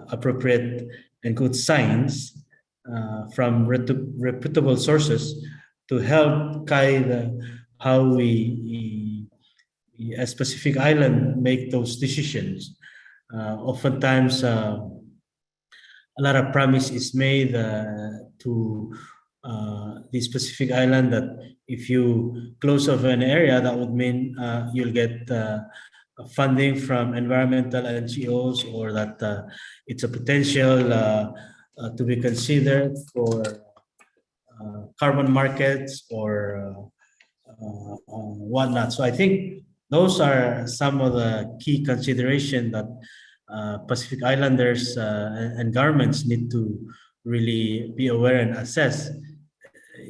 appropriate and good science from reputable sources to help guide how we, a specific island, make those decisions. Oftentimes, a lot of promise is made to the specific island that if you close off an area, that would mean you'll get funding from environmental NGOs, or that it's a potential to be considered for carbon markets or whatnot. So I think those are some of the key considerations that Pacific Islanders and governments need to really be aware and assess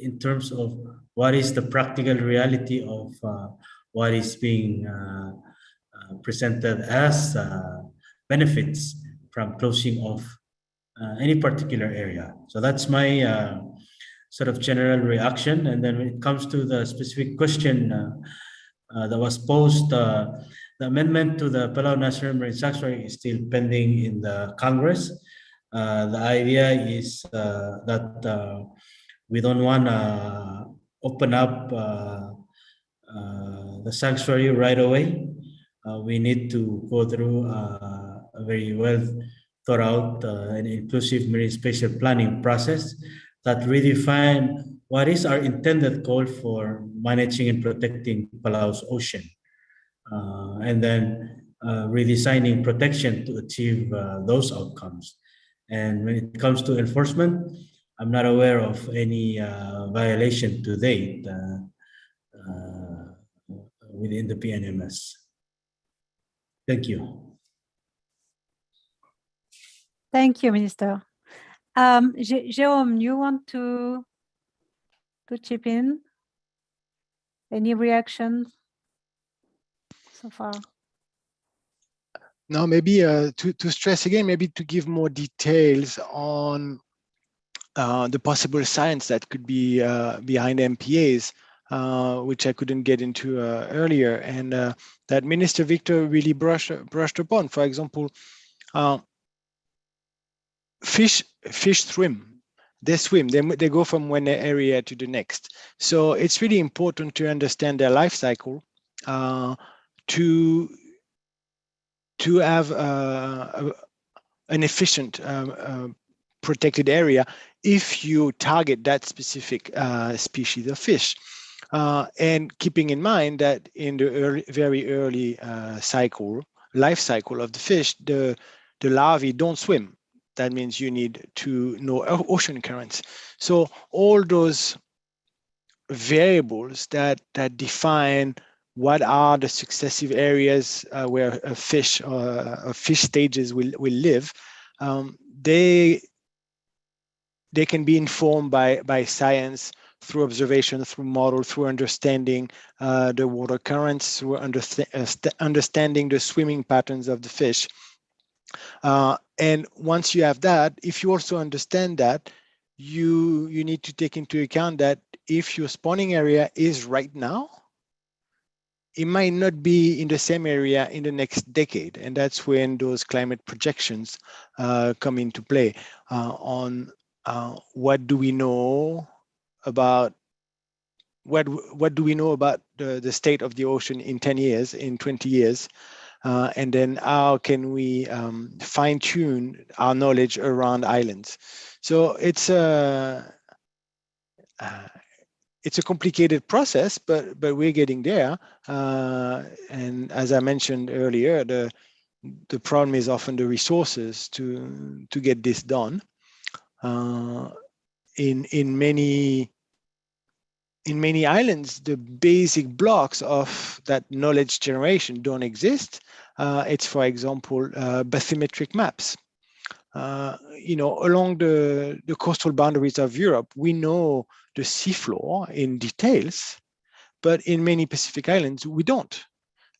in terms of what is the practical reality of what is being presented as benefits from closing off any particular area. So that's my sort of general reaction. And then when it comes to the specific question that was posed, the amendment to the Palau National Marine Sanctuary is still pending in the Congress. The idea is that we don't want to open up the sanctuary right away. We need to go through a very well thought out and inclusive marine spatial planning process that redefine what is our intended goal for managing and protecting Palau's ocean. and then redesigning protection to achieve those outcomes. And when it comes to enforcement, I'm not aware of any violation to date within the PNMS. Thank you. Thank you, Minister. Jérôme, you want to chip in? Any reactions so far? No, maybe to stress again, maybe to give more details on the possible science that could be behind MPAs, which I couldn't get into earlier, and that Minister Victor really brushed upon. For example, fish swim. They swim. They go from one area to the next. So it's really important to understand their life cycle to have an efficient protected area if you target that specific species of fish. And keeping in mind that in the very early life cycle of the fish, the larvae don't swim. That means you need to know ocean currents. So all those variables that define what are the successive areas where a fish or fish stages will live, they can be informed by science, through observation, through model, through understanding the water currents, through understanding the swimming patterns of the fish. And once you have that, if you also understand that, you need to take into account that if your spawning area is right now, it might not be in the same area in the next decade. And that's when those climate projections come into play on what do we know about what do we know about the state of the ocean in 10 years, in 20 years, and then how can we fine-tune our knowledge around islands. So it's a complicated process, but we're getting there. And as I mentioned earlier, the problem is often the resources to get this done. In many islands, the basic blocks of that knowledge generation don't exist. It's, for example, bathymetric maps. Along the coastal boundaries of Europe, we know the seafloor in details, but in many Pacific islands, we don't.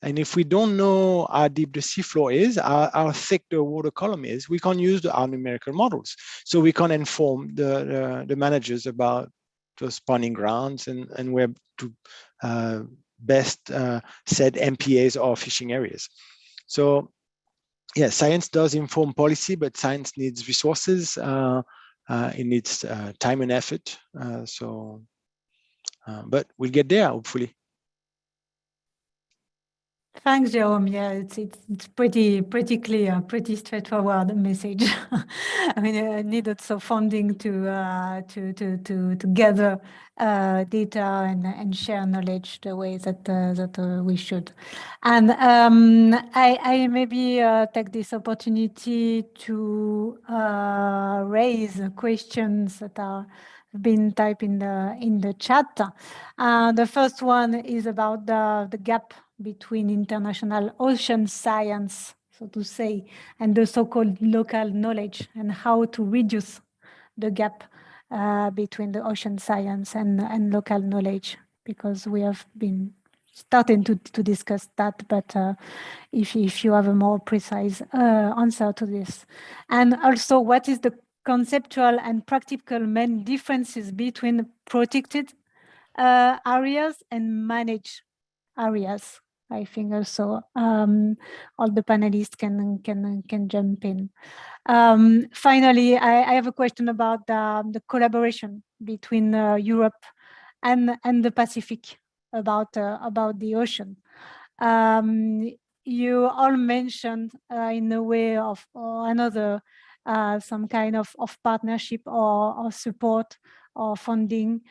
And if we don't know how deep the seafloor is, how thick the water column is, we can't use our numerical models. So we can't inform the managers about the spawning grounds and where to best set MPAs or fishing areas. So yeah, science does inform policy, but science needs resources. It needs time and effort. But we'll get there, hopefully. Thanks, Jerome. Yeah, it's pretty clear, pretty straightforward message. I mean, needed some funding to gather data and share knowledge the way that we should. And I maybe take this opportunity to raise questions that are been typed in the chat. The first one is about the gap between international ocean science, so to say, and the so-called local knowledge, and how to reduce the gap between the ocean science and local knowledge, because we have been starting to discuss that, but if you have a more precise answer to this. And also, what is the conceptual and practical main differences between protected areas and managed areas? I think also all the panelists can jump in. Finally, I have a question about the collaboration between Europe and the Pacific about the ocean. You all mentioned in a way or another some kind of partnership or support or funding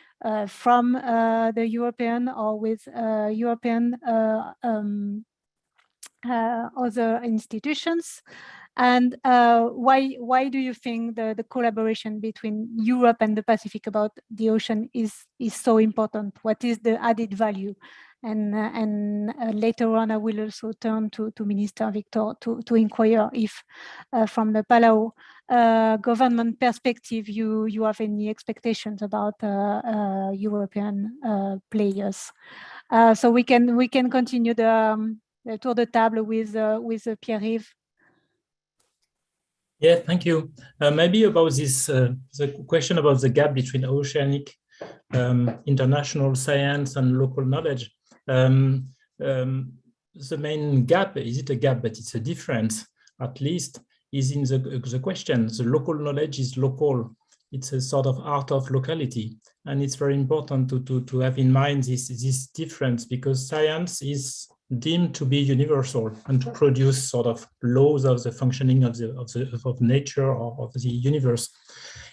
from the European or with European other institutions? And why do you think the collaboration between Europe and the Pacific about the ocean is so important? What is the added value? And later on, I will also turn to Minister Victor to inquire if, from the Palau government perspective, you have any expectations about European players. So we can continue the tour de table with Pierre-Yves. Yeah, thank you. Maybe about this, the question about the gap between oceanic international science and local knowledge. The main gap, is it a gap, but it's a difference, at least, is in the question. The local knowledge is local. It's a sort of art of locality. And it's very important to have in mind this difference, because science is deemed to be universal and to produce sort of laws of the functioning of nature or of the universe.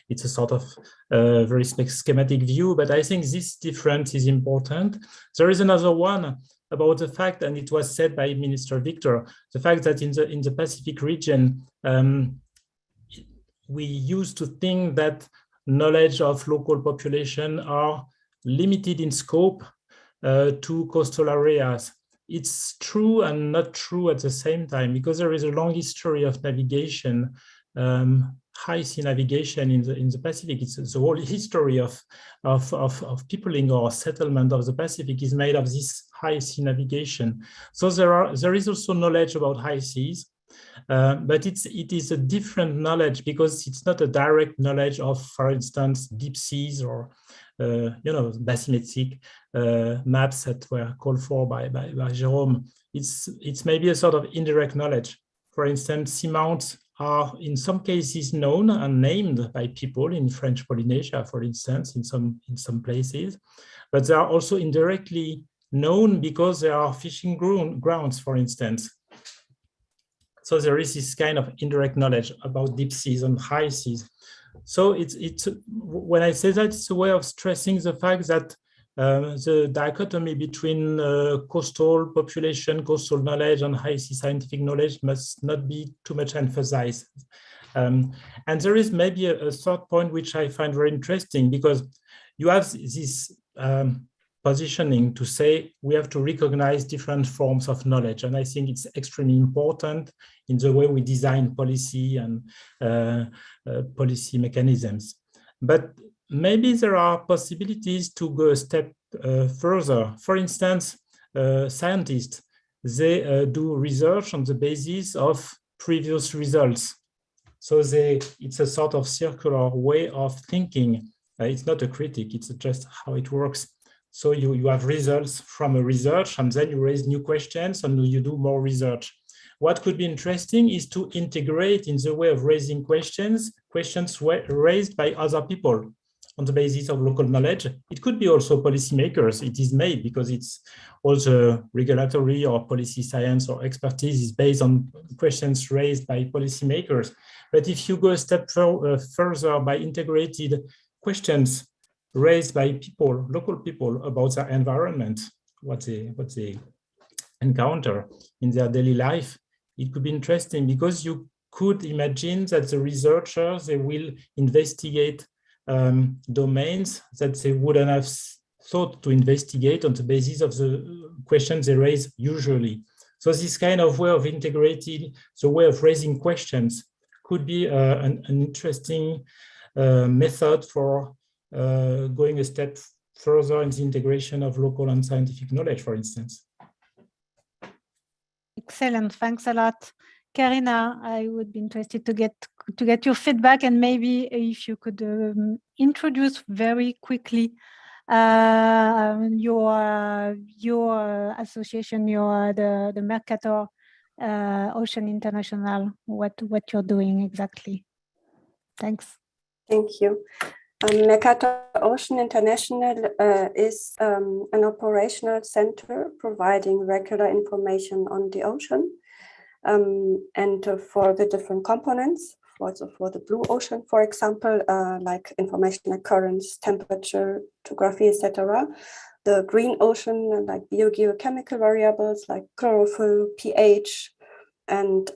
It's a sort of very schematic view, but I think this difference is important. There is another one about the fact, and it was said by Minister Victor, the fact that in the Pacific region, we used to think that knowledge of local population are limited in scope to coastal areas. It's true and not true at the same time, because there is a long history of navigation, high sea navigation in the Pacific. It's the whole history of peopling or settlement of the Pacific is made of this high sea navigation. So there is also knowledge about high seas, but it is a different knowledge, because it's not a direct knowledge of, for instance, deep seas or bathymetric maps that were called for by Jérôme. It's maybe a sort of indirect knowledge. For instance, seamounts are in some cases known and named by people in French Polynesia, for instance, in some places, but they are also indirectly known because there are fishing grounds, for instance. So there is this kind of indirect knowledge about deep seas and high seas. So it's when I say that, it's a way of stressing the fact that the dichotomy between coastal population, coastal knowledge, and high sea scientific knowledge must not be too much emphasized. And there is maybe a third point which I find very interesting, because you have this positioning to say we have to recognize different forms of knowledge. And I think it's extremely important in the way we design policy and policy mechanisms. But maybe there are possibilities to go a step further. For instance, scientists, they do research on the basis of previous results. So it's a sort of circular way of thinking. It's not a critique, it's just how it works. So you have results from a research, and then you raise new questions and you do more research. What could be interesting is to integrate in the way of raising questions raised by other people on the basis of local knowledge. It could be also policymakers. It is made because it's also regulatory or policy science or expertise is based on questions raised by policymakers. But if you go a step further by integrated questions raised by people, local people, about their environment, what they encounter in their daily life, it could be interesting, because you could imagine that the researchers, they will investigate domains that they wouldn't have thought to investigate on the basis of the questions they raise usually. So this kind of way of integrating the way of raising questions could be an interesting method for going a step further in the integration of local and scientific knowledge, for instance. Excellent, thanks a lot. Karina, I would be interested to get your feedback, and maybe if you could introduce very quickly your association, the Mercator Ocean International, what you're doing exactly. Thanks. Thank you. Mercator Ocean International is an operational center providing regular information on the ocean and for the different components. Also for the blue ocean, for example, like information like currents, temperature, topography, etc. the green ocean, like biogeochemical variables like chlorophyll, pH, and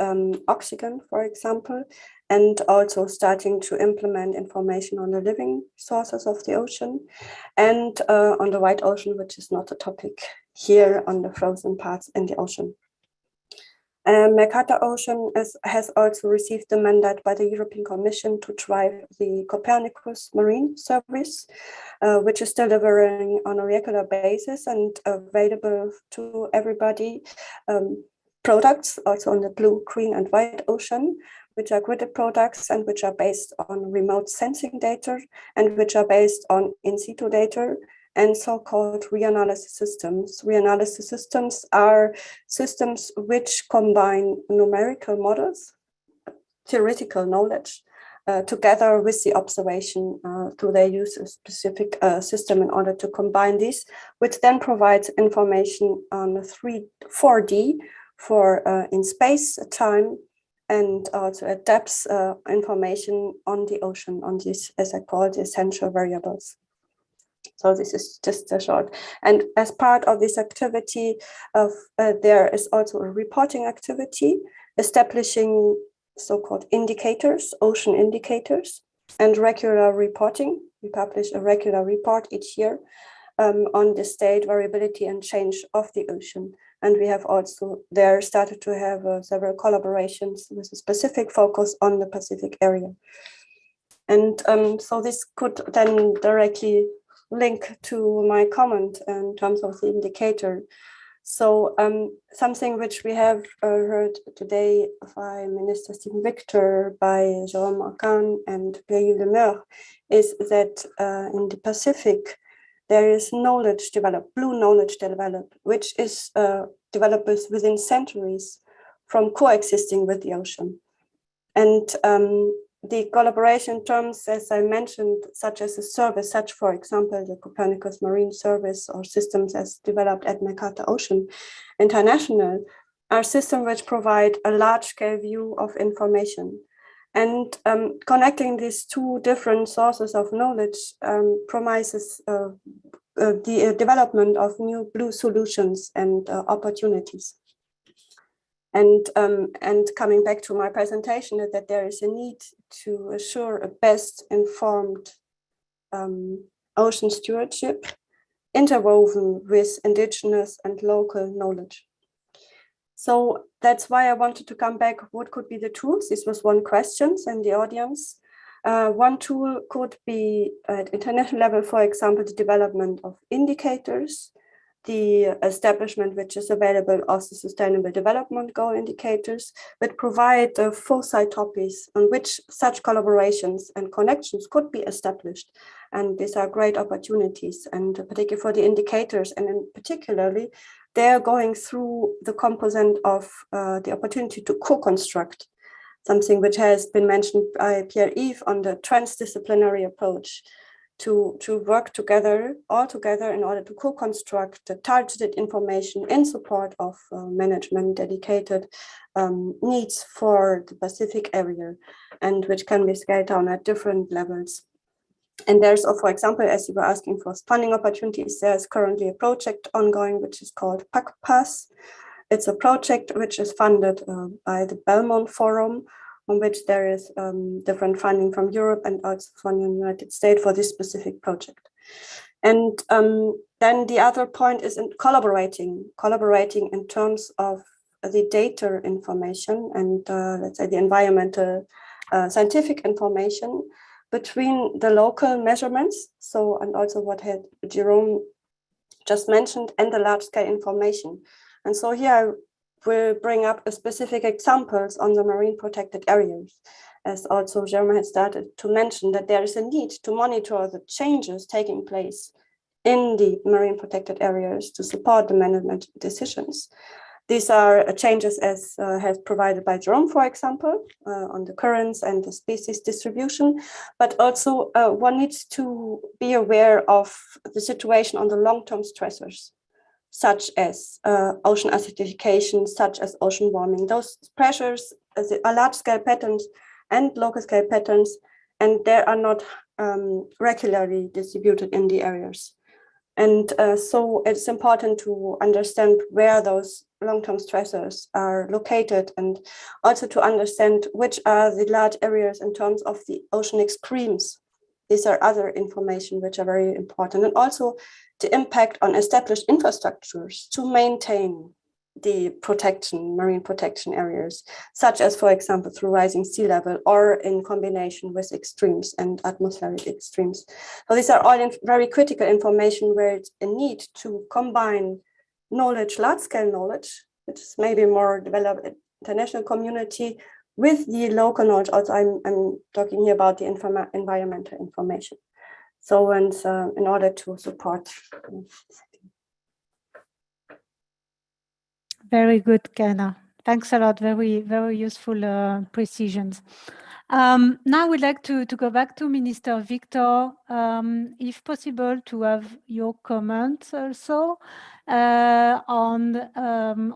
oxygen, for example, and also starting to implement information on the living sources of the ocean, and on the white ocean, which is not a topic here, on the frozen parts in the ocean. Mercator Ocean has also received the mandate by the European Commission to drive the Copernicus Marine Service, which is delivering on a regular basis and available to everybody. Products also on the blue, green, and white ocean, which are gridded products and which are based on remote sensing data and which are based on in situ data and so-called reanalysis systems. Reanalysis systems are systems which combine numerical models, theoretical knowledge, together with the observation. So they use a specific system in order to combine these, which then provides information on 4D for in space, time, and also at depth information on the ocean, on these, as I call it, essential variables. So this is just a short. And as part of this activity, there is also a reporting activity, establishing so-called indicators, ocean indicators, and regular reporting. We publish a regular report each year on the state, variability, and change of the ocean. And we have also there started to have several collaborations with a specific focus on the Pacific area. And so this could then directly link to my comment in terms of the indicator. So something which we have heard today by Minister Stephen Victor, by Jérôme Arcan and Pierre-Yves Lemeur, is that in the Pacific, there is knowledge developed, blue knowledge developed, which is developed within centuries from coexisting with the ocean. And the collaboration terms, as I mentioned, such as a service, such for example, the Copernicus Marine Service or systems as developed at Mercator Ocean International, are systems which provide a large-scale view of information. And connecting these two different sources of knowledge promises the development of new blue solutions and opportunities. And coming back to my presentation, is that there is a need to assure a best informed ocean stewardship interwoven with indigenous and local knowledge. So that's why I wanted to come back. What could be the tools? This was one question in the audience. One tool could be at international level, for example, the development of indicators, the establishment which is available of the Sustainable Development Goal indicators, that provide the foresight topics on which such collaborations and connections could be established. And these are great opportunities, and particularly for the indicators, and in particularly, they're going through the component of the opportunity to co-construct, something which has been mentioned by Pierre-Yves on the transdisciplinary approach, to work together, all together, in order to co-construct the targeted information in support of management dedicated needs for the Pacific area, and which can be scaled down at different levels. And there's, for example, as you were asking for funding opportunities, there's currently a project ongoing, which is called PACPAS. It's a project which is funded by the Belmont Forum, on which there is different funding from Europe and also from the United States for this specific project. And then the other point is in collaborating in terms of the data information and let's say the environmental scientific information between the local measurements, so, and also what had Jerome just mentioned, and the large scale information. And so here I will bring up a specific examples on the marine protected areas, as also Jerome had started to mention that there is a need to monitor the changes taking place in the marine protected areas to support the management decisions. These are changes as has provided by Jerome, for example, on the currents and the species distribution, but also one needs to be aware of the situation on the long-term stressors, such as ocean acidification, such as ocean warming. Those pressures are large-scale patterns and local-scale patterns, and they are not regularly distributed in the areas. And so it's important to understand where those long-term stressors are located, and also to understand which are the large areas in terms of the oceanic streams. These are other information which are very important, and also the impact on established infrastructures to maintain the marine protection areas, such as, for example, through rising sea level or in combination with extremes and atmospheric extremes. So these are all very critical information where it's a need to combine knowledge, large-scale knowledge, which is maybe more developed international community, with the local knowledge. Also, I'm talking here about the environmental information. So, and in order to support. Very good, Kenna. Thanks a lot. Very, very useful precisions. Now we'd like to go back to Minister Victor, if possible, to have your comments also on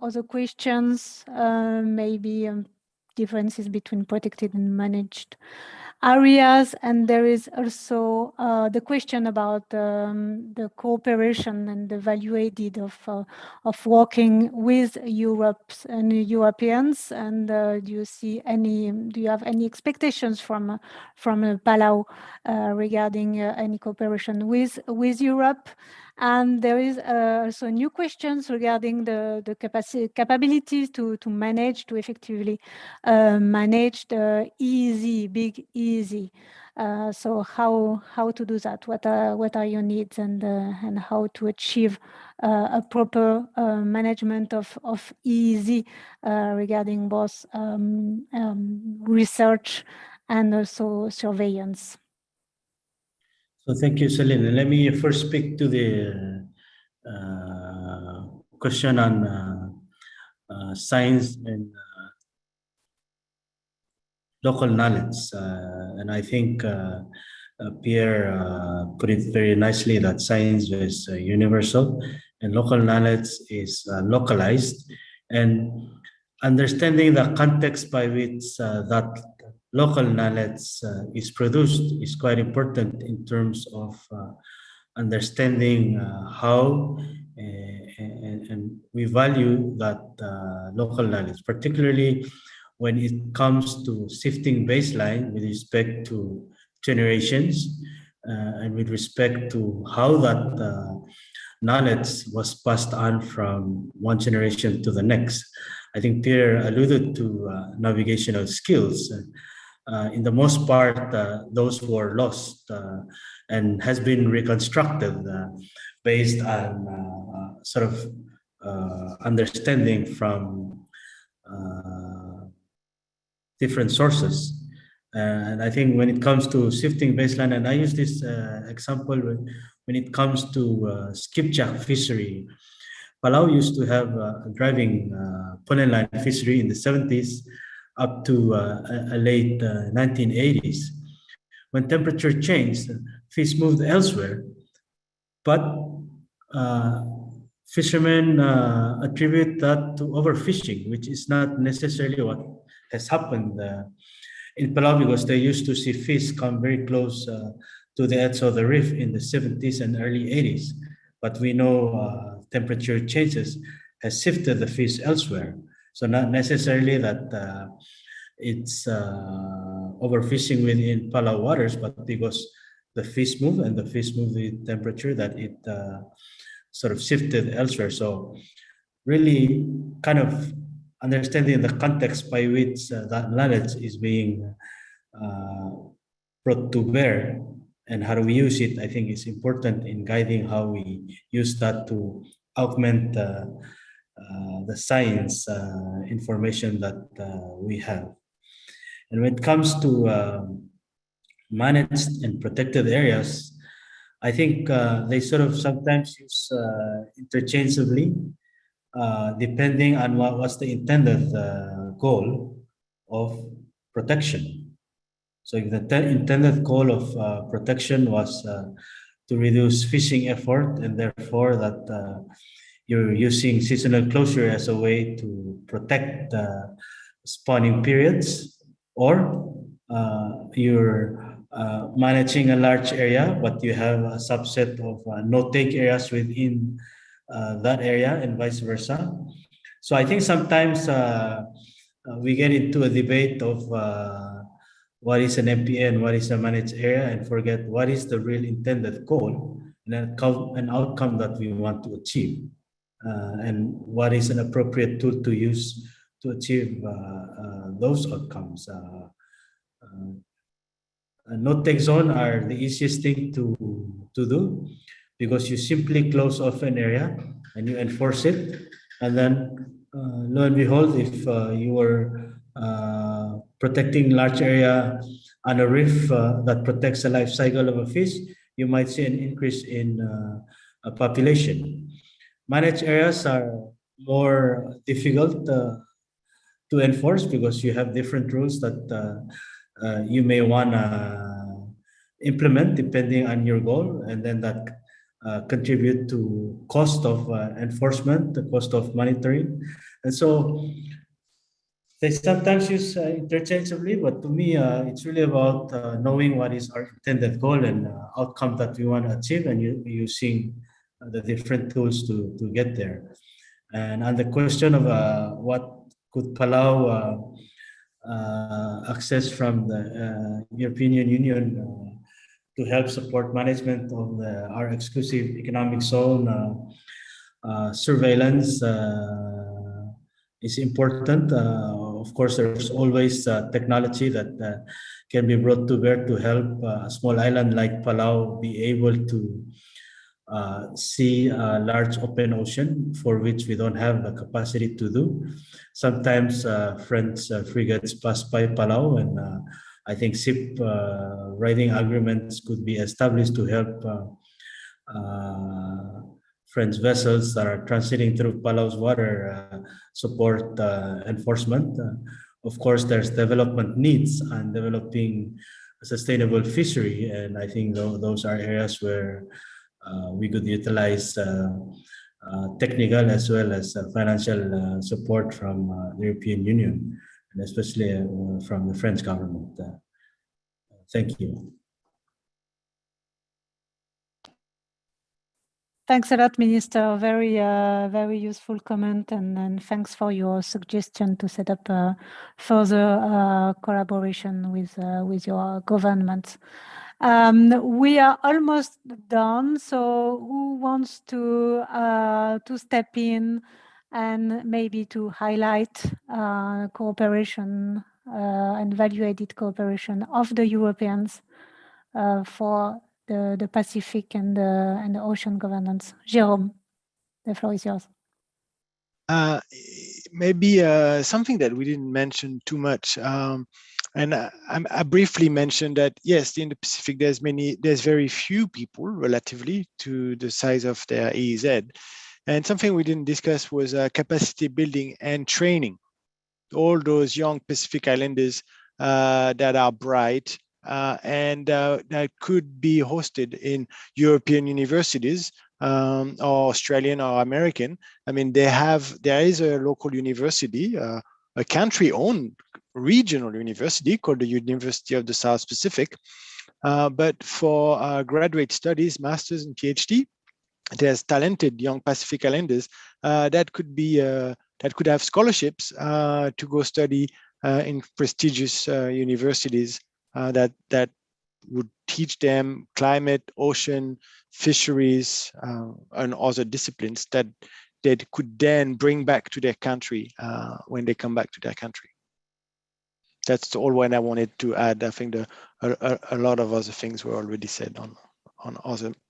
other questions, maybe differences between protected and managed areas. And there is also the question about the cooperation and the value added of working with Europe and Europeans. And do you have any expectations from Palau regarding any cooperation with Europe? And there is also new questions regarding the capabilities to manage, to effectively manage the big easy. So how to do that? What are your needs, and how to achieve a proper management of easy regarding both research and also surveillance? So thank you, Celine. Let me first speak to the question on science and local knowledge. And I think Pierre put it very nicely that science is universal and local knowledge is localized. And understanding the context by which that local knowledge is produced is quite important in terms of understanding how and we value that local knowledge, particularly when it comes to shifting baseline with respect to generations and with respect to how that knowledge was passed on from one generation to the next. I think Pierre alluded to navigational skills. In the most part, those were lost and has been reconstructed based on sort of understanding from different sources. And I think when it comes to shifting baseline, and I use this example when it comes to skipjack fishery, Palau used to have a driving polen line fishery in the 70s up to late 1980s. When temperature changed, fish moved elsewhere, but fishermen attribute that to overfishing, which is not necessarily what has happened in Palau, because they used to see fish come very close to the edge of the reef in the 70s and early 80s. But we know temperature changes has shifted the fish elsewhere. So not necessarily that it's overfishing within Palau waters, but because the fish move and the fish move with temperature, that it sort of shifted elsewhere. So really kind of understanding the context by which that knowledge is being brought to bear and how do we use it, I think is important in guiding how we use that to augment the science information that we have. And when it comes to managed and protected areas, I think they sort of sometimes use interchangeably, depending on what's the intended goal of protection. So if the intended goal of protection was to reduce fishing effort, and therefore that you're using seasonal closure as a way to protect spawning periods, or you're managing a large area, but you have a subset of no-take areas within that area and vice versa. So I think sometimes we get into a debate of what is an MPA, what is a managed area, and forget what is the real intended goal and an outcome that we want to achieve, and what is an appropriate tool to use to achieve those outcomes. No-take zone are the easiest thing to do, because you simply close off an area and you enforce it, and then lo and behold, if you were protecting large area on a reef that protects the life cycle of a fish, you might see an increase in a population. Managed areas are more difficult to enforce because you have different rules that you may want to implement depending on your goal, and then that contribute to cost of enforcement, the cost of monitoring. And so they sometimes use interchangeably, but to me, it's really about knowing what is our intended goal and outcome that we want to achieve, and using the different tools to get there. And on the question of what could Palau access from the European Union to help support management of our exclusive economic zone, surveillance is important. Of course, there's always technology that can be brought to bear to help a small island like Palau be able to see a large open ocean for which we don't have the capacity to do. Sometimes French frigates pass by Palau, and I think ship riding agreements could be established to help French vessels that are transiting through Palau's water support enforcement. Of course, there's development needs and developing a sustainable fishery, and I think those are areas where we could utilize technical as well as financial support from the European Union, and especially from the French government. Thank you. Thanks a lot, Minister. Very, very useful comment, and thanks for your suggestion to set up further collaboration with your government. We are almost done, so who wants to step in and maybe to highlight cooperation and value-added cooperation of the Europeans for the Pacific and the ocean governance? Jérôme, the floor is yours. Maybe something that we didn't mention too much. And I briefly mentioned that, yes, in the Pacific, there's very few people relatively to the size of their EEZ. And something we didn't discuss was capacity building and training. All those young Pacific Islanders that are bright and that could be hosted in European universities or Australian or American. I mean, there is a local university, a country-owned regional university called the University of the South Pacific. But for graduate studies, masters and PhD, there's talented young Pacific Islanders that could have scholarships to go study in prestigious universities that would teach them climate, ocean, fisheries, and other disciplines that they could then bring back to their country when they come back to their country. That's all what I wanted to add. I think a lot of other things were already said on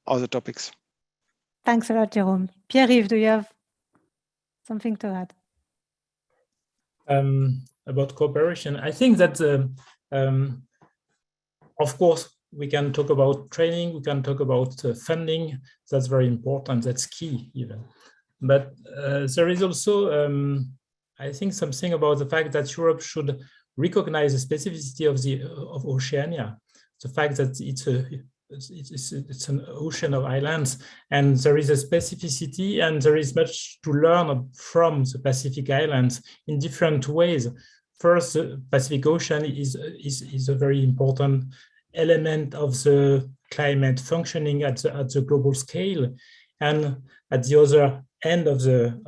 other topics. Thanks a lot, Jérôme. Pierre-Yves, do you have something to add? About cooperation, I think that, of course, we can talk about training, we can talk about funding. That's very important, that's key even. But there is also, I think, something about the fact that Europe should recognize the specificity of Oceania, the fact that it's an ocean of islands, and there is a specificity, and there is much to learn from the Pacific Islands in different ways. First, the Pacific Ocean is a very important element of the climate functioning at the global scale, and at the other end of the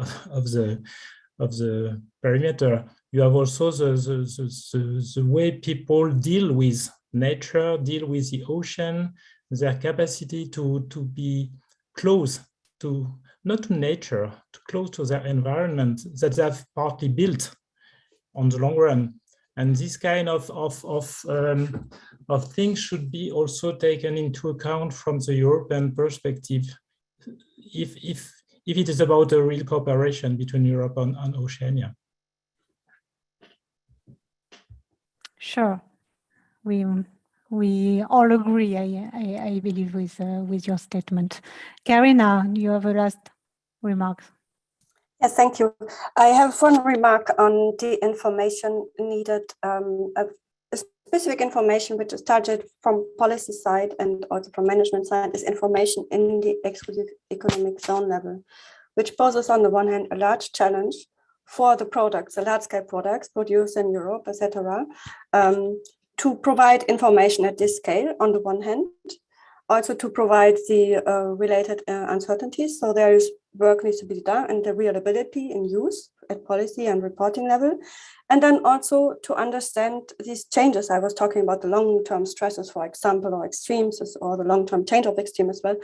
perimeter, you have also the way people deal with nature, deal with the ocean, their capacity to be close to, not to nature, to close to their environment that they have partly built on the long run. And this kind of things should be also taken into account from the European perspective, if it is about a real cooperation between Europe and Oceania. Sure, we all agree. I believe with your statement. Karina, do you have a last remark? Yes, thank you. I have one remark on the information needed, a specific information which is targeted from policy side and also from management side, is information in the exclusive economic zone level, which poses on the one hand a large challenge for the products, the large-scale products produced in Europe, etc., to provide information at this scale on the one hand, also to provide the related uncertainties. So there is work needs to be done and the reliability in use at policy and reporting level. And then also to understand these changes. I was talking about the long-term stresses, for example, or extremes, or the long-term change of extreme as well,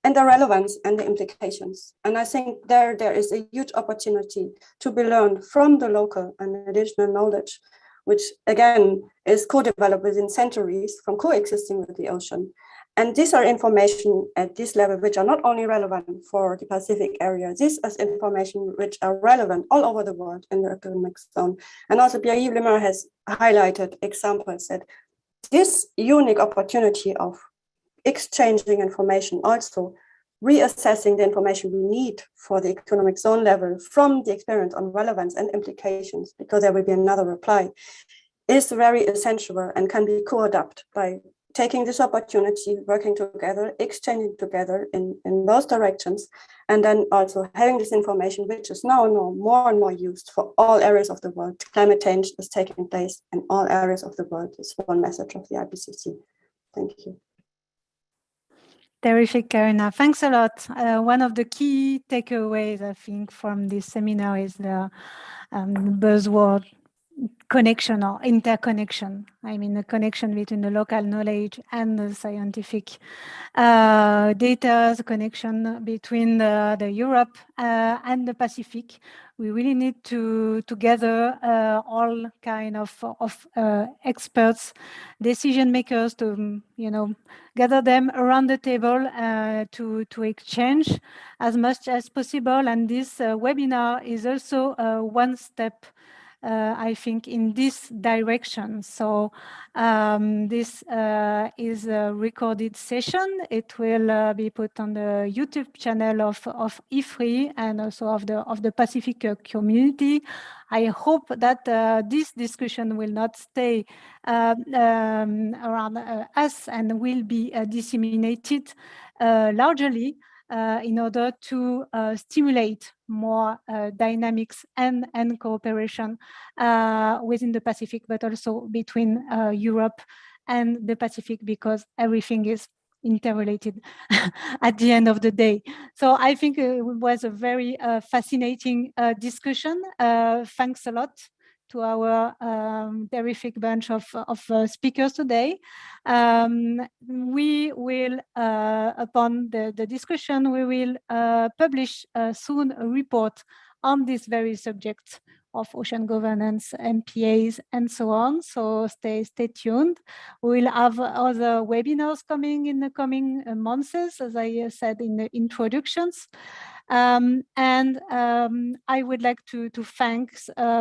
and the relevance and the implications. And I think there is a huge opportunity to be learned from the local and additional knowledge, which again is co-developed within centuries from coexisting with the ocean. And these are information at this level which are not only relevant for the Pacific area, this is information which are relevant all over the world in the economic zone. And also Pierre-Yves Lemer has highlighted examples that this unique opportunity of exchanging information, also reassessing the information we need for the economic zone level from the experience on relevance and implications, because there will be another reply, is very essential and can be co-adapted by taking this opportunity, working together, exchanging together in those directions, and then also having this information, which is now more and more used for all areas of the world. Climate change is taking place in all areas of the world. Is one message of the IPCC. Thank you. Terrific, Karina. Thanks a lot. One of the key takeaways, I think, from this seminar is the buzzword connection or interconnection. I mean, the connection between the local knowledge and the scientific data, the connection between the Europe and the Pacific. We really need to gather all kind of experts, decision makers, to gather them around the table to exchange as much as possible. And this webinar is also one step, I think, in this direction. So this is a recorded session. It will be put on the YouTube channel of IFRI and also of the Pacific community. I hope that this discussion will not stay around us and will be disseminated largely in order to stimulate more dynamics and cooperation within the Pacific, but also between Europe and the Pacific, because everything is interrelated at the end of the day. So I think it was a very fascinating discussion. Thanks a lot to our terrific bunch of speakers today. We will, upon the discussion, we will publish soon a report on this very subject of ocean governance, MPAs, and so on. So stay tuned. We will have other webinars coming in the coming months, as I said in the introductions. I would like to thank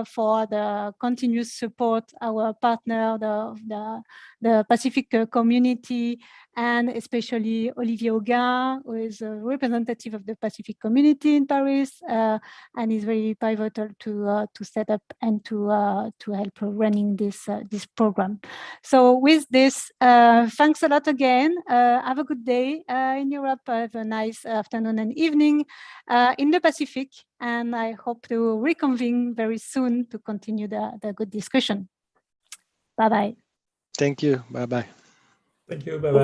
for the continuous support our partner, the Pacific community, and especially Olivier Auguin, who is a representative of the Pacific community in Paris, and is very pivotal to set up and to help running this program. So with this, thanks a lot again. Have a good day in Europe. Have a nice afternoon and evening in the Pacific, and I hope to reconvene very soon to continue the good discussion. Bye-bye. Thank you. Bye-bye. Thank you. Bye-bye.